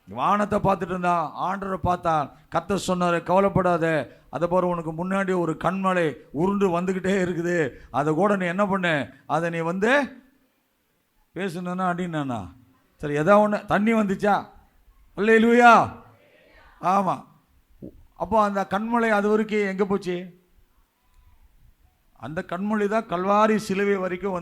வானத்தை பார்த்துட்டு இருந்தான். ஆண்டவரை பார்த்தான். கர்த்தர் சொன்னார், கவலைப்படாத, அதை போற உனக்கு முன்னாடி ஒரு கண்மலை உருண்டு வந்துக்கிட்டே இருக்குது. அதை கூட நீ என்ன பண்ண? அதை நீ பேசுனா அப்படின்னா சரி, எதா ஒன்று தண்ணி வந்துச்சா? அல்லேலூயா. ஆமாம். அப்போ அந்த கண்மலை அது வரைக்கும் எங்கே போச்சு? அந்த கண்மொழி தான் கல்வாரி சிலுவை வரைக்கும்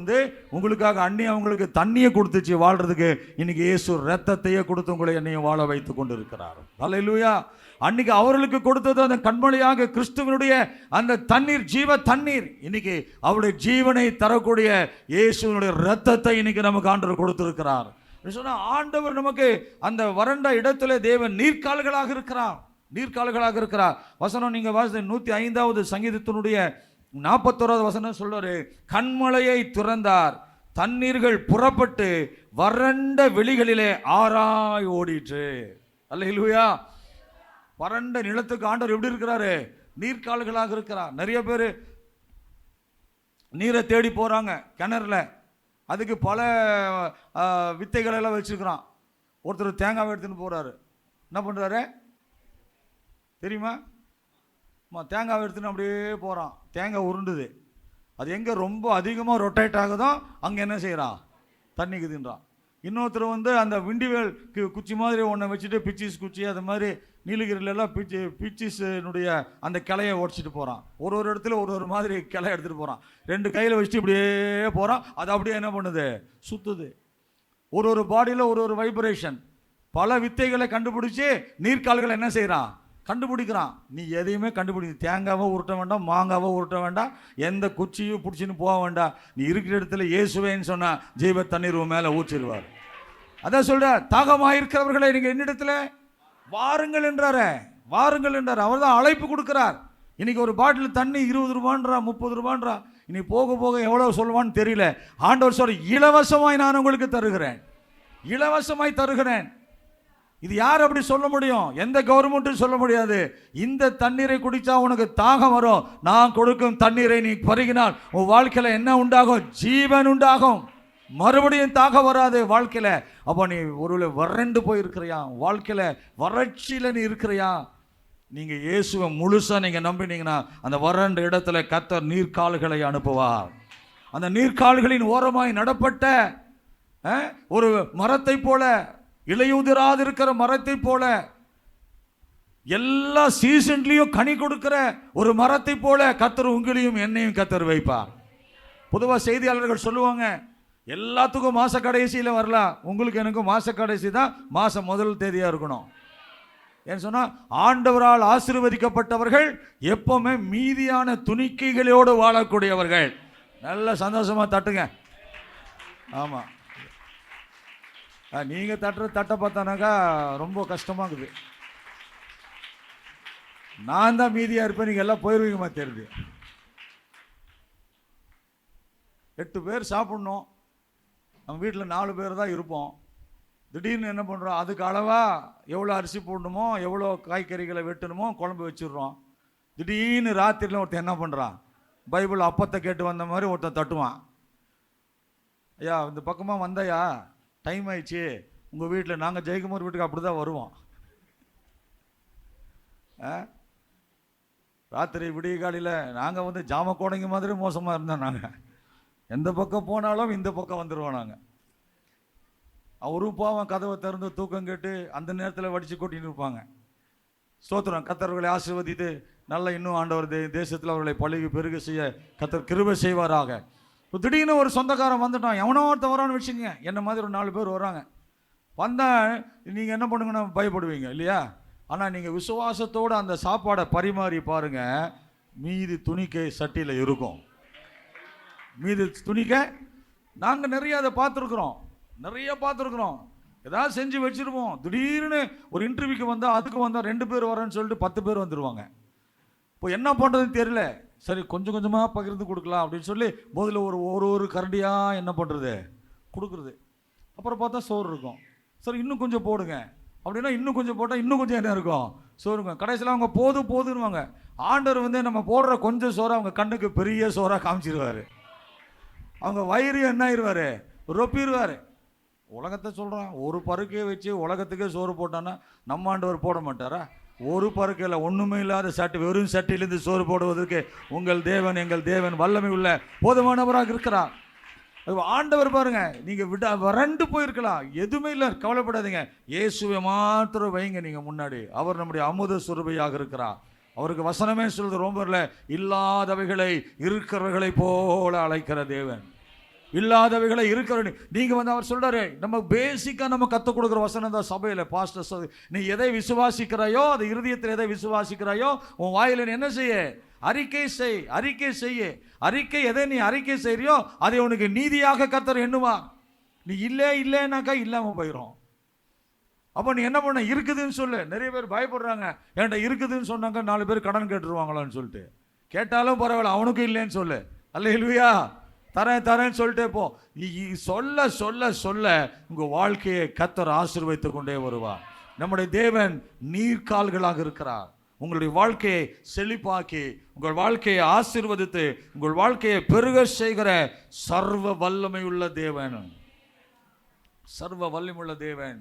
உங்களுக்காக அண்ணி அவங்களுக்கு தண்ணியை கொடுத்துச்சு வாழ்றதுக்கு. இன்னைக்கு இயேசு ரத்தத்தையே கொடுத்து உங்களை என்னையும் வாழ வைத்து கொண்டு இருக்கிறார். அல்லேலூயா. அன்னைக்கு அவர்களுக்கு கொடுத்தது அந்த கண்மொழியாக கிறிஸ்துவனுடைய அந்த தண்ணீர், ஜீவ தண்ணீர். இன்னைக்கு அவருடைய ஜீவனை தரக்கூடிய இயேசுனுடைய ரத்தத்தை இன்னைக்கு நமக்கு ஆண்டவர் கொடுத்திருக்கிறார். சொன்னா ஆண்டவர் நமக்கு அந்த வறண்ட இடத்துல தேவன் நீர்க்கால்களாக இருக்கிறார், நீர்க்கால்களாக இருக்கிறார். வசனம் நீங்க வாசி 105வது சங்கீதத்தினுடைய 41வது வசனம் சொல்றாரு, கண்மலையை திறந்தார், தண்ணீர்கள் புறப்பட்டு வறண்ட வெளிகளிலே ஆராய் ஓடிற்று. அல்லேலூயா. வறண்ட நிலத்துக்கு ஆண்டவர் எப்படி இருக்கிறாரு? நீர்க்கால்களாக இருக்கிறார். நிறைய பேர் நீரை தேடி போறாங்க கிணறுல. அதுக்கு பல வித்தைகள் எல்லாம் வச்சுருக்கிறான். ஒருத்தர் தேங்காய் எடுத்துன்னு போகிறாரு, என்ன பண்ணுறாரு தெரியுமா? தேங்காய் எடுத்துன்னு அப்படியே போகிறான், தேங்காய் உருண்டுது. அது எங்கே ரொம்ப அதிகமாக ரொட்டேட் ஆகுதோ அங்கே என்ன செய்கிறான், தண்ணிக்குதுன்றான். இன்னொருத்தர் அந்த விண்டிவேல் குச்சி மாதிரி ஒன்றை வச்சுட்டு, பிச்சிஸ் குச்சி அது மாதிரி நீலகிரிலெல்லாம் பிச்சிஸினுடைய அந்த கிளையை உடச்சிட்டு போகிறான். ஒரு இடத்துல ஒரு மாதிரி கிளை எடுத்துகிட்டு போகிறான். 2 கையில் வச்சுட்டு இப்படியே போகிறான். அது அப்படியே என்ன பண்ணுது, சுற்றுது. ஒரு பாடியில் ஒரு வைப்ரேஷன். பல வித்தைகளை கண்டுபிடிச்சி நீர்க்கால்களை என்ன செய்கிறான், கண்டுபிடிக்கிறான். நீ எதையுமே தேங்காவை உருட்ட வேண்டாம், மாங்காவை உருட்ட வேண்டாம், எந்த குச்சியும் பிடிச்சின்னு போக வேண்டாம். நீ இருக்கிற இடத்துல இயேசுவேன்னு சொன்னா ஜீவ தண்ணீர் மேலே ஊற்றிடுவார். அதான் சொல்ற, தாகமாக இருக்கிறவர்களை நீங்க என்னிடத்துல வாருங்கள் என்றாரு, வாருங்கள் என்றார். அவர் தான் அழைப்பு கொடுக்கிறார். இன்னைக்கு ஒரு பாட்டில் தண்ணி 20 ரூபான்றா, 30 ரூபான்றா. இனி போக போக எவ்வளவு சொல்லுவான்னு தெரியல. ஆண்டவர் சொல்ற, இலவசமாய் நான் உங்களுக்கு தருகிறேன், இலவசமாய் தருகிறேன். இது யார் அப்படி சொல்ல முடியும்? எந்த கவர்மெண்ட்டும் சொல்ல முடியாது. இந்த தண்ணீரை குடிச்சா உனக்கு தாகம் வரும், நான் கொடுக்கும் தண்ணீரை நீ பருகினால் உன் வாழ்க்கையில என்ன உண்டாகும், ஜீவன் உண்டாகும், மறுபடியும் தாகம் வராது வாழ்க்கையில. அப்போ நீ ஒருவேளை வறண்டு போயிருக்கிறியா, வாழ்க்கையில வறட்சியில நீ இருக்கிறியா, நீங்க இயேசுவை முழுசா நீங்க நம்பினீங்கன்னா அந்த வறண்ட இடத்துல கர்த்தர் நீர்க்கால்களை அனுப்புவார். அந்த நீர்க்கால்களின் ஓரமாய் நடப்பட்ட ஒரு மரத்தை போல, இலையுதிராது இருக்கிற மரத்தை போல, எல்லா சீசன்லயும் கனி கொடுக்கிற ஒரு மரத்தை போல கர்த்தர் உங்களையும் என்னையும் கர்த்தர் வைப்பார். பொதுவா செய்தியாளர்கள் சொல்லுவாங்க, எல்லாத்துக்கும் மாச கடைசியில வரலாம், உங்களுக்கு எனக்கும் மாச கடைசி தான் மாசம் முதல் தேதியா இருக்கணும். ஏன்னு சொன்னா, ஆண்டவரால் ஆசீர்வதிக்கப்பட்டவர்கள் எப்பவுமே மீதியான துணிக்கைகளோடு வாழக்கூடியவர்கள். நல்ல சந்தோஷமா தட்டுங்க. ஆமா, நீங்க தட்டை பார்த்தானாக்கா ரொம்ப கஷ்டமா இருக்குது. நான் தான் மீதியா இருப்பேன், நீங்க எல்லாம் போயிருவீங்கம்மா தெரியுது. 8 பேர் சாப்பிடணும், நம்ம வீட்டில் 4 பேர் தான் இருப்போம். திடீர்னு என்ன பண்ணுறோம், அதுக்கு அளவாக எவ்வளோ அரிசி போடணுமோ, எவ்வளோ காய்கறிகளை வெட்டணுமோ குழம்பு வச்சிடுறோம். திடீர்னு ராத்திரியில் ஒருத்தன் என்ன பண்ணுறான், பைபிள் அப்பத்தை கேட்டு வந்த மாதிரி ஒருத்தன் தட்டுவான். ஐயா இந்த பக்கமாக வந்தாயா, டைம் ஆயிடுச்சு, உங்கள் வீட்டில் நாங்கள் ஜெயக்குமார் வீட்டுக்கு அப்படி தான் வருவோம். ராத்திரி விடிய காலையில் நாங்கள் ஜாம கோடைங்க மாதிரி மோசமாக இருந்தோம். நாங்கள் எந்த பக்கம் போனாலும் இந்த பக்கம் வந்துடுவோம். நாங்கள் அவரும் பாவம் கதவை திறந்து தூக்கம் கேட்டு அந்த நேரத்தில் வடித்து கொட்டின்னு இருப்பாங்க. ஸ்தோத்திரம், கர்த்தர்களை ஆசீர்வதித்து நல்ல இன்னும் ஆண்டவர் தேசத்தில் அவர்களை பழகி பெருக செய்ய கர்த்தர் கிருபை செய்வாராக. திடீர்னு ஒரு சொந்தக்காரன் வந்துட்டான், எவனோ ஒருத்தன் வரான்னு வச்சுங்க, என்ன மாதிரி ஒரு 4 பேர் வராங்க. வந்தால் நீங்கள் என்ன பண்ணுங்கன்னா பயப்படுவீங்க இல்லையா? ஆனால் நீங்கள் விசுவாசத்தோடு அந்த சாப்பாடை பரிமாறி பாருங்கள், மீதி துணிக்கை சட்டியில் இருக்கும். மீதி துணிக்க நாங்கள் நிறைய அதை பார்த்துருக்குறோம், நிறைய பார்த்துருக்குறோம். ஏதாவது செஞ்சு வச்சுருப்போம், திடீர்னு ஒரு இன்டர்வியூக்கு வந்தால் அதுக்கு வந்தால் 2 பேர் வரேன்னு சொல்லிட்டு 10 பேர் வந்துடுவாங்க. இப்போ என்ன பண்ணுறதுன்னு தெரியல, சரி கொஞ்சம் கொஞ்சமாக பகிர்ந்து கொடுக்கலாம் அப்படின்னு சொல்லி முதல்ல ஒரு கரண்டியாக என்ன பண்ணுறது கொடுக்குறது. அப்புறம் பார்த்தா சோறு இருக்கும், சரி இன்னும் கொஞ்சம் போடுங்க அப்படின்னா இன்னும் கொஞ்சம் போட்டால் இன்னும் கொஞ்சம் என்ன இருக்கும், சோறுங்க. கடைசியில் அவங்க போதுன்னுவாங்க. ஆண்டவர் நம்ம போடுற கொஞ்சம் சோறை அவங்க கண்ணுக்கு பெரிய சோறாக காமிச்சிருவார். அவங்க வயிறு என்ன ஆயிடுவார், ரொப்பிடுவார். உலகத்தை சொல்கிறான், ஒரு பருக்கையை வச்சு உலகத்துக்கே சோறு போட்டான்னா நம்ம ஆண்டவர் போட மாட்டாரா? ஒரு பருக்கையில் ஒன்றுமே இல்லாத சட்டி, வெறும் சட்டியிலிருந்து சோறு போடுவதற்கு எங்கள் தேவன் வல்லமை உள்ள போதுமானவராக இருக்கிறார். ஆண்டவர் பாருங்க, நீங்கள் வறண்டு போயிருக்கலாம், எதுவுமே இல்லை, கவலைப்படாதீங்க. இயேசுவை மாத்திரம் வைங்க நீங்கள் முன்னாடி. அவர் நம்முடைய அமுத சுரபியாக இருக்கிறார். அவருக்கு வசனமே சொல்றது, ரோமர்ல இல்லாதவைகளை இருக்கிறவர்களை போல அழைக்கிற தேவன். இல்லாதவைகளை இருக்கிற நீங்க அவர் சொல்றாரு, நம்ம பேசிக்கா நம்ம கற்றுக் கொடுக்குற வசனம் தான் சபையில். பாஸ்டர், நீ எதை விசுவாசிக்கிறாயோ, அது இருதயத்தில் எதை விசுவாசிக்கிறாயோ உன் வாயில என்ன செய்ய, அறிக்கை செய், அறிக்கை செய்ய. அறிக்கை எதை நீ அறிக்கை செய்யறியோ அதை உனக்கு நீதியாக கர்த்தர் எண்ணுவா. நீ இல்லைன்னாக்கா இல்லாமல் போயிடும். அப்போ நீ என்ன பண்ண, இருக்குதுன்னு சொல்லு. நிறைய பேர் பயப்படுறாங்க, ஏன்டா இருக்குதுன்னு சொன்னாங்க 4 பேர் கடன் கேட்டுருவாங்களான்னு சொல்லிட்டு. கேட்டாலும் பரவாயில்ல, அவனுக்கும் இல்லைன்னு சொல்லு. அல்லேலூயா, தரேன்னு சொல்லிட்டே போ. நீ சொல்ல சொல்ல சொல்ல உங்க வாழ்க்கையை கர்த்தர் ஆசீர்வதித்து கொண்டே வருவார். நம்முடைய தேவன் நீர்க்கால்களாக இருக்கிறார். உங்களுடைய வாழ்க்கையை செழிப்பாக்கி, உங்கள் வாழ்க்கையை ஆசீர்வதித்து, உங்கள் வாழ்க்கையை பெருக செய்கிற சர்வ வல்லமை உள்ள தேவன். சர்வ வல்லமையுள்ள தேவன்.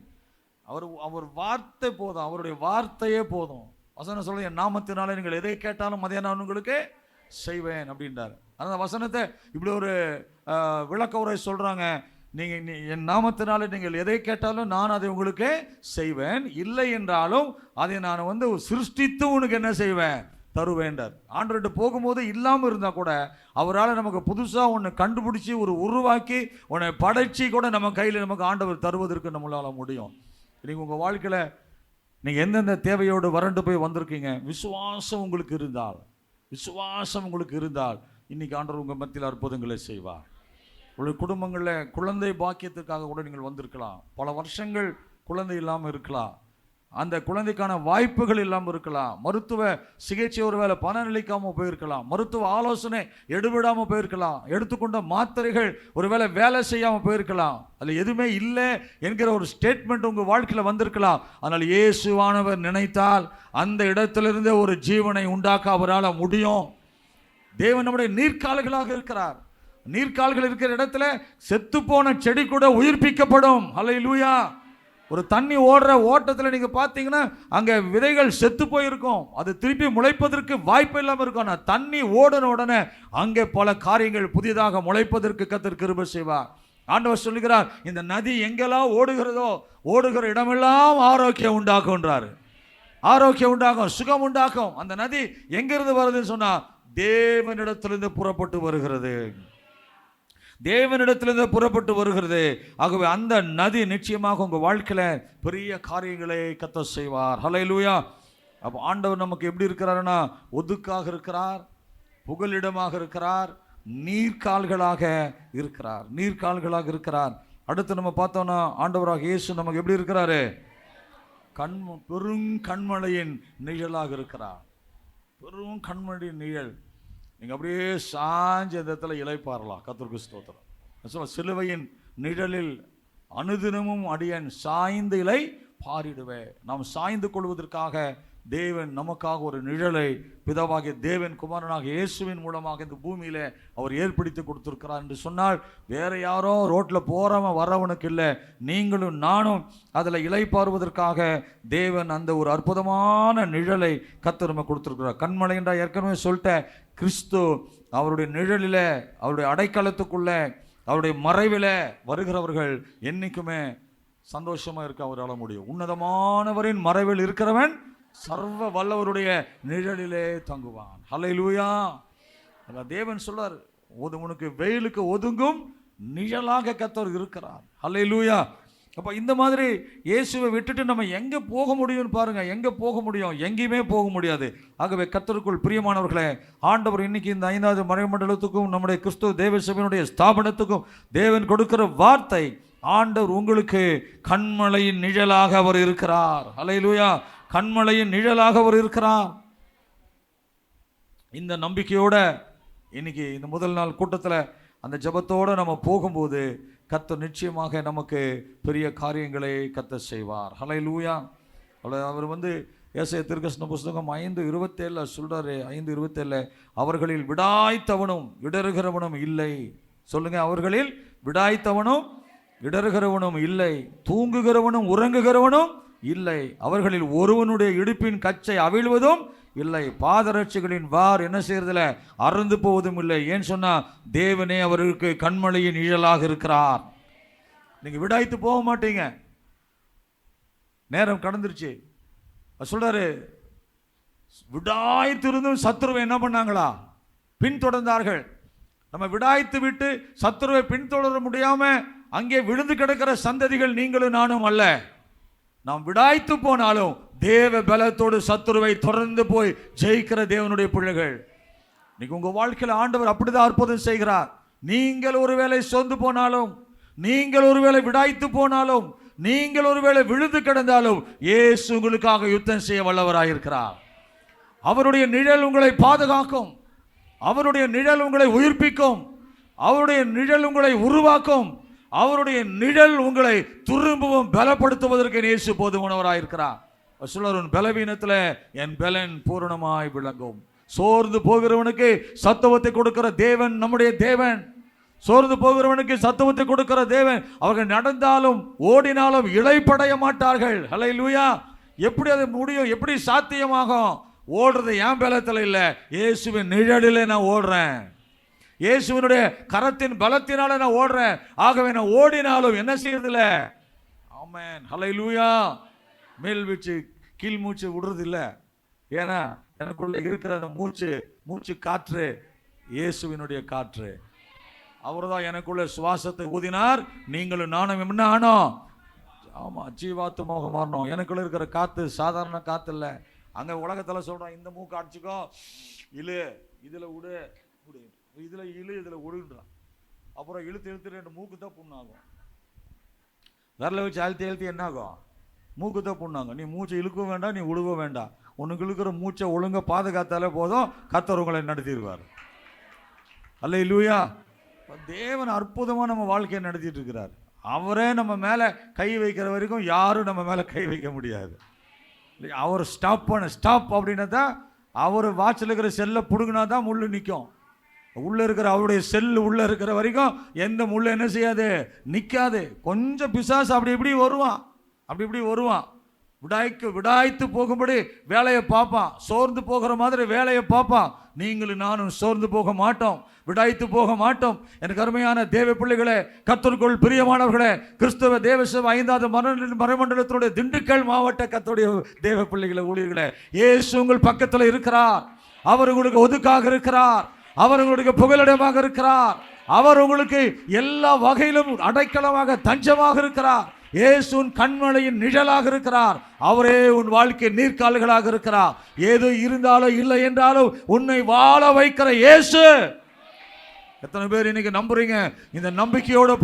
அவர் வார்த்தை போதும், அவருடைய வார்த்தையே போதும். வசனம் சொல்ல, என் நாமத்தினாலே நீங்கள் எதை கேட்டாலும் அதை நான் உங்களுக்கு செய்வேன் அப்படின்றார். அந்த வசனத்தை இப்படி ஒரு விளக்க உரை சொல்றாங்க. நீங்க என் நாமத்தினாலே நீங்கள் எதை கேட்டாலும் நான் அதை உங்களுக்கு செய்வேன், இல்லை என்றாலும் அதை நான் சிருஷ்டித்து உனக்கு என்ன செய்வேன், தருவேண்டார். ஆண்டவர்கிட்ட போகும்போது இல்லாமல் இருந்தால் கூட அவரால் நமக்கு புதுசாக ஒன்று கண்டுபிடிச்சி ஒரு உருவாக்கி உன்னை படைச்சி கூட நம்ம கையில் நமக்கு ஆண்டவர் தருவதற்கு நம்மளால் முடியும். நீங்கள் உங்கள் வாழ்க்கையில் நீங்கள் எந்தெந்த தேவையோடு வறண்டு போய் வந்திருக்கீங்க, விசுவாசம் உங்களுக்கு இருந்தால் இன்னைக்கு ஆண்டவர் உங்கள் மத்தியில் அற்புதங்களை செய்வார். உங்களுடைய குடும்பங்களில் குழந்தை பாக்கியத்துக்காக கூட நீங்கள் வந்திருக்கலாம். பல வருஷங்கள் குழந்தை இல்லாமல் இருக்கலாம். அந்த குழந்தைக்கான வாய்ப்புகள் இல்லாமல் இருக்கலாம். மருத்துவ சிகிச்சை ஒருவேளை பணம் அளிக்காமல் போயிருக்கலாம். மருத்துவ ஆலோசனை எடுவிடாமல் போயிருக்கலாம். எடுத்துக்கொண்ட மாத்திரைகள் ஒருவேளை வேலை செய்யாமல் போயிருக்கலாம். அதில் எதுவுமே இல்லை என்கிற ஒரு ஸ்டேட்மெண்ட் உங்கள் வாழ்க்கையில் வந்திருக்கலாம். ஆனால் இயேசுவானவர் நினைத்தால் அந்த இடத்திலிருந்து ஒரு ஜீவனை உண்டாக்க அவரால் முடியும். தேவன் நம்முடைய நீர்க்கால்களாக இருக்கிறார். நீர்க்கால்கள் இருக்கிற இடத்துல செத்துப்போன செடி கூட உயிர்ப்பிக்கப்படும். ஹல்லேலூயா. ஒரு தண்ணி ஓடுற ஓட்டத்தில் நீங்கள் பார்த்தீங்கன்னா அங்கே விதைகள் செத்து போயிருக்கும், அது திருப்பி முளைப்பதற்கு வாய்ப்பு இல்லாமல் இருக்கும். ஆனால் தண்ணி ஓடின உடனே அங்கே பல காரியங்கள் புதிதாக முளைப்பதற்கு கர்த்தர் கிருபை செய்வார். ஆண்டவர் சொல்லுகிறார், இந்த நதி எங்கெல்லாம் ஓடுகிறதோ ஓடுகிற இடமெல்லாம் ஆரோக்கியம் உண்டாக்கும்ன்றாரு. ஆரோக்கியம் உண்டாகும், சுகம் உண்டாக்கும். அந்த நதி எங்கிருந்து வருதுன்னு சொன்னா தேவனிடத்திலிருந்து புறப்பட்டு வருகிறது. தேவனிடத்திலிருந்து புறப்பட்டு வருகிறது. ஆகவே அந்த நதி நிச்சயமாக உங்கள் வாழ்க்கையில் பெரிய காரியங்களை கர்த்தர் செய்வார். ஹல்லேலூயா. அப்போ ஆண்டவர் நமக்கு எப்படி இருக்கிறாருன்னா ஒதுக்காக இருக்கிறார், புகலிடமாக இருக்கிறார், நீர்க்கால்களாக இருக்கிறார். அடுத்து நம்ம பார்த்தோம்னா ஆண்டவராக இயேசு நமக்கு எப்படி இருக்கிறாரு? பெரும் கண்மலையின் நிழலாக இருக்கிறார். பெரும் கண்மலையின் நிழல். நீங்கள் அப்படியே சாஞ்ச இடத்துல இளைப்பாறலாம். கர்த்தருக்கு ஸ்தோத்திரம். சிலுவையின் நிழலில் அனுதினமும் அடியேன் சாய்ந்து இலை பாரிடுவேன். நாம் சாய்ந்து கொள்வதற்காக தேவன் நமக்காக ஒரு நிழலை பிதாவாகிய தேவன் குமாரனாக இயேசுவின் மூலமாக இந்த பூமியில அவர் ஏற்படுத்தி கொடுத்திருக்கிறார் என்று சொன்னால் வேற யாரோ ரோட்டில் போறவன் வரவனுக்கு இல்லை, நீங்களும் நானும் அதில் இளைப்பாறுவதற்காக தேவன் அந்த ஒரு அற்புதமான நிழலை கர்த்தர் நமக்கு கொடுத்திருக்கிறார். கண்மலை என்றா ஏற்கனவே சொல்லிட்ட, கிறிஸ்து அவருடைய நிழலில, அவருடைய அடைக்கலத்துக்குள்ள, அவருடைய மறைவில வருகிறவர்கள் என்னைக்குமே சந்தோஷமா இருக்க அவரால் முடியும். உன்னதமானவரின் மறைவில் இருக்கிறவன் சர்வ வல்லவருடைய நிழலிலே தங்குவான். ஹல்லேலூயா. தேவன் சொல்றார், உனக்கு வெயிலுக்கு ஒதுங்கும் நிழலாக கர்த்தர் இருக்கிறார். ஹல்லேலூயா. அப்போ இந்த மாதிரி இயேசுவை விட்டுட்டு நம்ம எங்கே போக முடியும்னு பாருங்க. எங்கே போக முடியும்? எங்கேயுமே போக முடியாது. ஆகவே கர்த்தருக்குள் பிரியமானவர்களே, ஆண்டவர் இன்னைக்கு இந்த 5வது மறைமண்டலத்துக்கும் நம்முடைய கிறிஸ்துவ தேவ சபையினுடைய ஸ்தாபனத்துக்கும் தேவன் கொடுக்கிற வார்த்தை, ஆண்டவர் உங்களுக்கு கண்மலையின் நிழலாக அவர் இருக்கிறார். ஹல்லேலூயா. கண்மலையின் நிழலாக அவர் இருக்கிறார். இந்த நம்பிக்கையோட இன்னைக்கு இந்த முதல் நாள் கூட்டத்தில் அந்த ஜெபத்தோடு நம்ம போகும்போது கர்த்தர் நிச்சயமாக நமக்கு பெரிய காரியங்களை கர்த்தர் செய்வார். ஹல்லேலூயா. அவர் ஏசாயா தீர்க்கதரிசன புஸ்தகம் 5:27 சொல்றாரு. 5:27 அவர்களில் விடாய்த்தவனும் இடறுகிறவனும் இல்லை. சொல்லுங்க, அவர்களில் விடாய்த்தவனும் இடறுகிறவனும் இல்லை, தூங்குகிறவனும் உறங்குகிறவனும் இல்லை, அவர்களில் ஒருவனுடைய இடுப்பின் கச்சை அவிழ்வதும் இல்லை, பாதரட்சிகளின் வார் என்ன செய்யறதில்ல, அறுந்து போவதும் இல்லை. ஏன் சொன்னா தேவனே அவர்களுக்கு கண்மலையின் நிழலாக இருக்கிறார். நீங்க விடாய்த்து போக மாட்டீங்க. நேரம் கடந்துருச்சு. சொல்றாரு, விடாய்த்து இருந்தும் சத்துருவை என்ன பண்ணாங்களா? பின்தொடர்ந்தார்கள். நம்ம விடாய்த்து விட்டு சத்துருவை பின்தொடர முடியாம அங்கே விழுந்து கிடக்கிற சந்ததிகள் நீங்களும் நானும் அல்ல. நாம் விடாய்த்து போனாலும் தேவ பலத்தோடு சத்துருவை தொடர்ந்து போய் ஜெயிக்கிற தேவனுடைய பிள்ளைகள். இன்னைக்கு உங்க வாழ்க்கையில் ஆண்டவர் அப்படிதான் அற்புதம் செய்கிறார். நீங்கள் ஒருவேளை சொந்து போனாலும், நீங்கள் ஒருவேளை விடாய்த்து போனாலும், நீங்கள் ஒருவேளை விழுந்து கிடந்தாலும் இயேசு உங்களுக்காக யுத்தம் செய்ய வல்லவராயிருக்கிறார். அவருடைய நிழல் உங்களை பாதுகாக்கும், அவருடைய நிழல் உங்களை உயிர்ப்பிக்கும், அவருடைய நிழல் உங்களை உருவாக்கும், அவருடைய நிழல் உங்களை திரும்பவும் பலப்படுத்துவதற்கு இயேசு போதுமானவராயிருக்கிறார். சொல்லுவார், உன் பலவீனத்துல என் பலன் பூரணமாய் விளங்கும். சோர்ந்து போகிறவனுக்கு சத்துவத்தை கொடுக்கிற தேவன் நம்முடைய தேவன். சோர்ந்து போகிறவனுக்கு சத்துவத்தை கொடுக்கிற தேவன். அவர்கள் நடந்தாலும் ஓடினாலும் இளைப்படைய மாட்டார்கள். ஹல்லேலூயா. எப்படி அது முடியும்? எப்படி சாத்தியமாகும்? ஓடுறது என் பலத்தில் இல்லை, இயேசுவின் நிழலில் நான் ஓடுறேன். இயேசுவினுடைய கரத்தின் பலத்தினால நான் ஓடுறேன். ஆகவே நான் ஓடினாலும் என்ன செய்யறதில்ல? ஆமென், ஹல்லேலூயா. மேல் வீச்சு கீழ் மூச்சு விடுறது இல்லை. ஏன்னா எனக்குள்ள இருக்கிற அந்த மூச்சு காற்று இயேசுவினுடைய காற்று. அவர் தான் எனக்குள்ள சுவாசத்தை ஊதினார். நீங்களும் நானும் என்ன ஆனோம்? ஆமா, ஜீவாத்மாக மாறணும். எனக்குள்ள இருக்கிற காத்து சாதாரண காத்து இல்லை. அங்க உலகத்துல சொல்றோம், இந்த மூக்கு அடிச்சுக்கோ, இழு, இதுல விடு, இதுல இழு, இதுல விடுன்றான். அப்புறம் இழுத்து ரெண்டு மூக்கு தான் புண்ணாகும். விரல வச்சு அழுத்தி என்ன ஆகும்? மூக்கு தான் புண்ணாகும். நீ மூச்சை இழுக்க வேண்டாம், நீ விழுக வேண்டாம். உனக்கு இழுக்கிற மூச்சை ஒழுங்கா பாதுகாத்தாலே போதும், கர்த்தர் உங்களை நடத்திடுவார். அல்லேலூயா. தேவன் அற்புதமா நம்ம வாழ்க்கையை நடத்திட்டு இருக்கிறார். அவரே நம்ம மேல கை வைக்கிற வரைக்கும் யாரும் நம்ம மேல கை வைக்க முடியாது. அவர் ஸ்டாப் அப்படின்னா தான், அவர் வாட்சில் இருக்கிற செல்லை பிடுங்கினா தான் முள்ளு நிற்கும். உள்ள இருக்கிற அவருடைய செல் உள்ள இருக்கிற வரைக்கும் எந்த முள்ளு என்ன செய்யாது? நிற்காது. கொஞ்சம் பிசாசு அப்படி இப்படி வருவான். விடாய்த்து போகும்படி வேலையை பார்ப்பான். சோர்ந்து போகிற மாதிரி வேலையை பார்ப்பான். நீங்களும் நானும் சோர்ந்து போக மாட்டோம், விடாய்த்து போக மாட்டோம். எனக்கு அருமையான தேவ பிள்ளைகளே, கர்த்தருக்குள் பிரியமானவர்களே, கிறிஸ்தவ தேவசபை 5வது மறைமண்டலத்தினுடைய திண்டுக்கல் மாவட்ட கர்த்தருடைய தேவ பிள்ளைகளே, ஊழியர்களே, இயேசு உங்கள் பக்கத்தில் இருக்கிறார். அவர் உங்களுக்கு ஒதுக்காக இருக்கிறார். அவர் உங்களுக்கு புகலிடமாக இருக்கிறார். அவர் உங்களுக்கு எல்லா வகையிலும் அடைக்கலமாக தஞ்சமாக இருக்கிறார். இயேசு உன் கண்மலையின் நிழலாக இருக்கிறார். அவரே உன் வாழ்க்கை நீர்க்கால்களாக இருக்கிறார். ஏதோ இருந்தாலும் இல்லை என்றாலும் உன்னை வாழ வைக்கிற இயேசு. எத்தனை பேர் இன்னைக்கு நம்புறீங்க? இந்த நம்பிக்கையோடு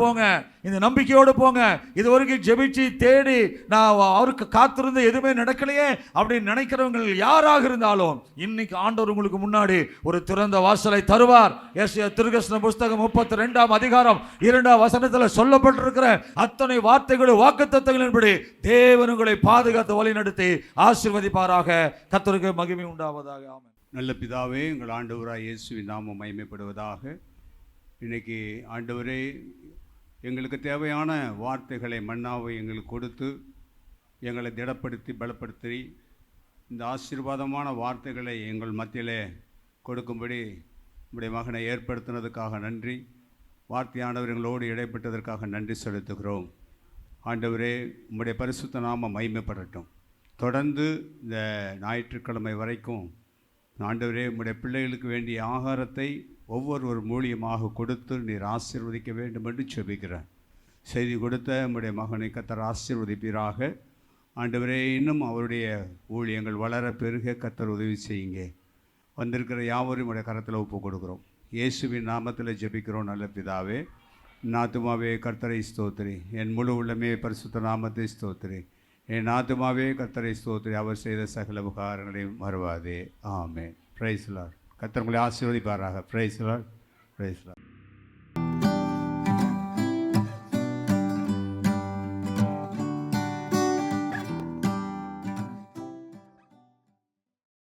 போங்க. இது வரைக்கும் ஜெபிச்சு தேடி நான் அவருக்கு காத்திருந்து எதுவுமே நடக்கலையே அப்படின்னு நினைக்கிறவங்க யாராக இருந்தாலும் இன்னைக்கு ஆண்டவர் உங்களுக்கு முன்னாடி ஒரு திறந்த வாசலை தருவார். ஏசாயா தீர்க்கதரிசன புஸ்தகம் 32ஆம் அதிகாரம் 2ஆம் வசனத்தில் சொல்லப்பட்டிருக்கிற அத்தனை வார்த்தைகளும் வாக்குத்தத்தங்களின்படி தேவன் உங்களை பாதுகாத்து வழி நடத்தி ஆசீர்வதிப்பாராக. கர்த்தருக்கு மகிமை உண்டாவதாக. ஆமென். நல்ல பிதாவே, எங்கள் ஆண்டவராய் இயேசுவின் நாமம் மகிமைப்படுவதாக. இன்றைக்கி ஆண்டவரே, எங்களுக்கு தேவையான வார்த்தைகளை மன்னாவை எங்களுக்கு கொடுத்து எங்களை திடப்படுத்தி பலப்படுத்தி இந்த ஆசீர்வாதமான வார்த்தைகளை எங்கள் மத்தியிலே கொடுக்கும்படி உங்களுடைய மகனை ஏற்படுத்தினதுக்காக நன்றி. வார்த்தையானவர் எங்களோடு இடைப்பட்டதற்காக நன்றி செலுத்துகிறோம். ஆண்டவரே, உங்களுடைய பரிசுத்த நாமம் மகிமைப்படட்டும். தொடர்ந்து இந்த ஞாயிற்றுக்கிழமை வரைக்கும் ஆண்டவரே, உங்களுடைய பிள்ளைகளுக்கு வேண்டிய ஆகாரத்தை ஒவ்வொரு மூலியமாக கொடுத்து நீர் ஆசீர்வதிக்க வேண்டும் என்று செபிக்கிறேன். செய்தி கொடுத்த நம்முடைய மகனை கர்த்தர் ஆசீர்வதிப்பீராக. ஆண்டவரே, இன்னும் அவருடைய ஊழியங்கள் வளர பெருக கர்த்தர் உதவி செய்யுங்க. வந்திருக்கிற யாவரும் உடைய கரத்தில் ஒப்பு கொடுக்குறோம். இயேசுவின் நாமத்தில் ஜெபிக்கிறோம் நல்ல பிதாவே. ஆத்துமாவே கர்த்தரை ஸ்தோத்திரி, என் முழு உள்ளமே பரிசுத்த நாமத்தை ஸ்தோத்திரி. என் ஆத்துமாவே கர்த்தரை ஸ்தோத்திரி, அவர் செய்த சகல உபகாரங்களையும் மறவாதே. ஆமென். Praise the lord. கர்த்தர் உங்களை ஆசீர்வதிப்பாராக. Praise the lord. Praise the Lord.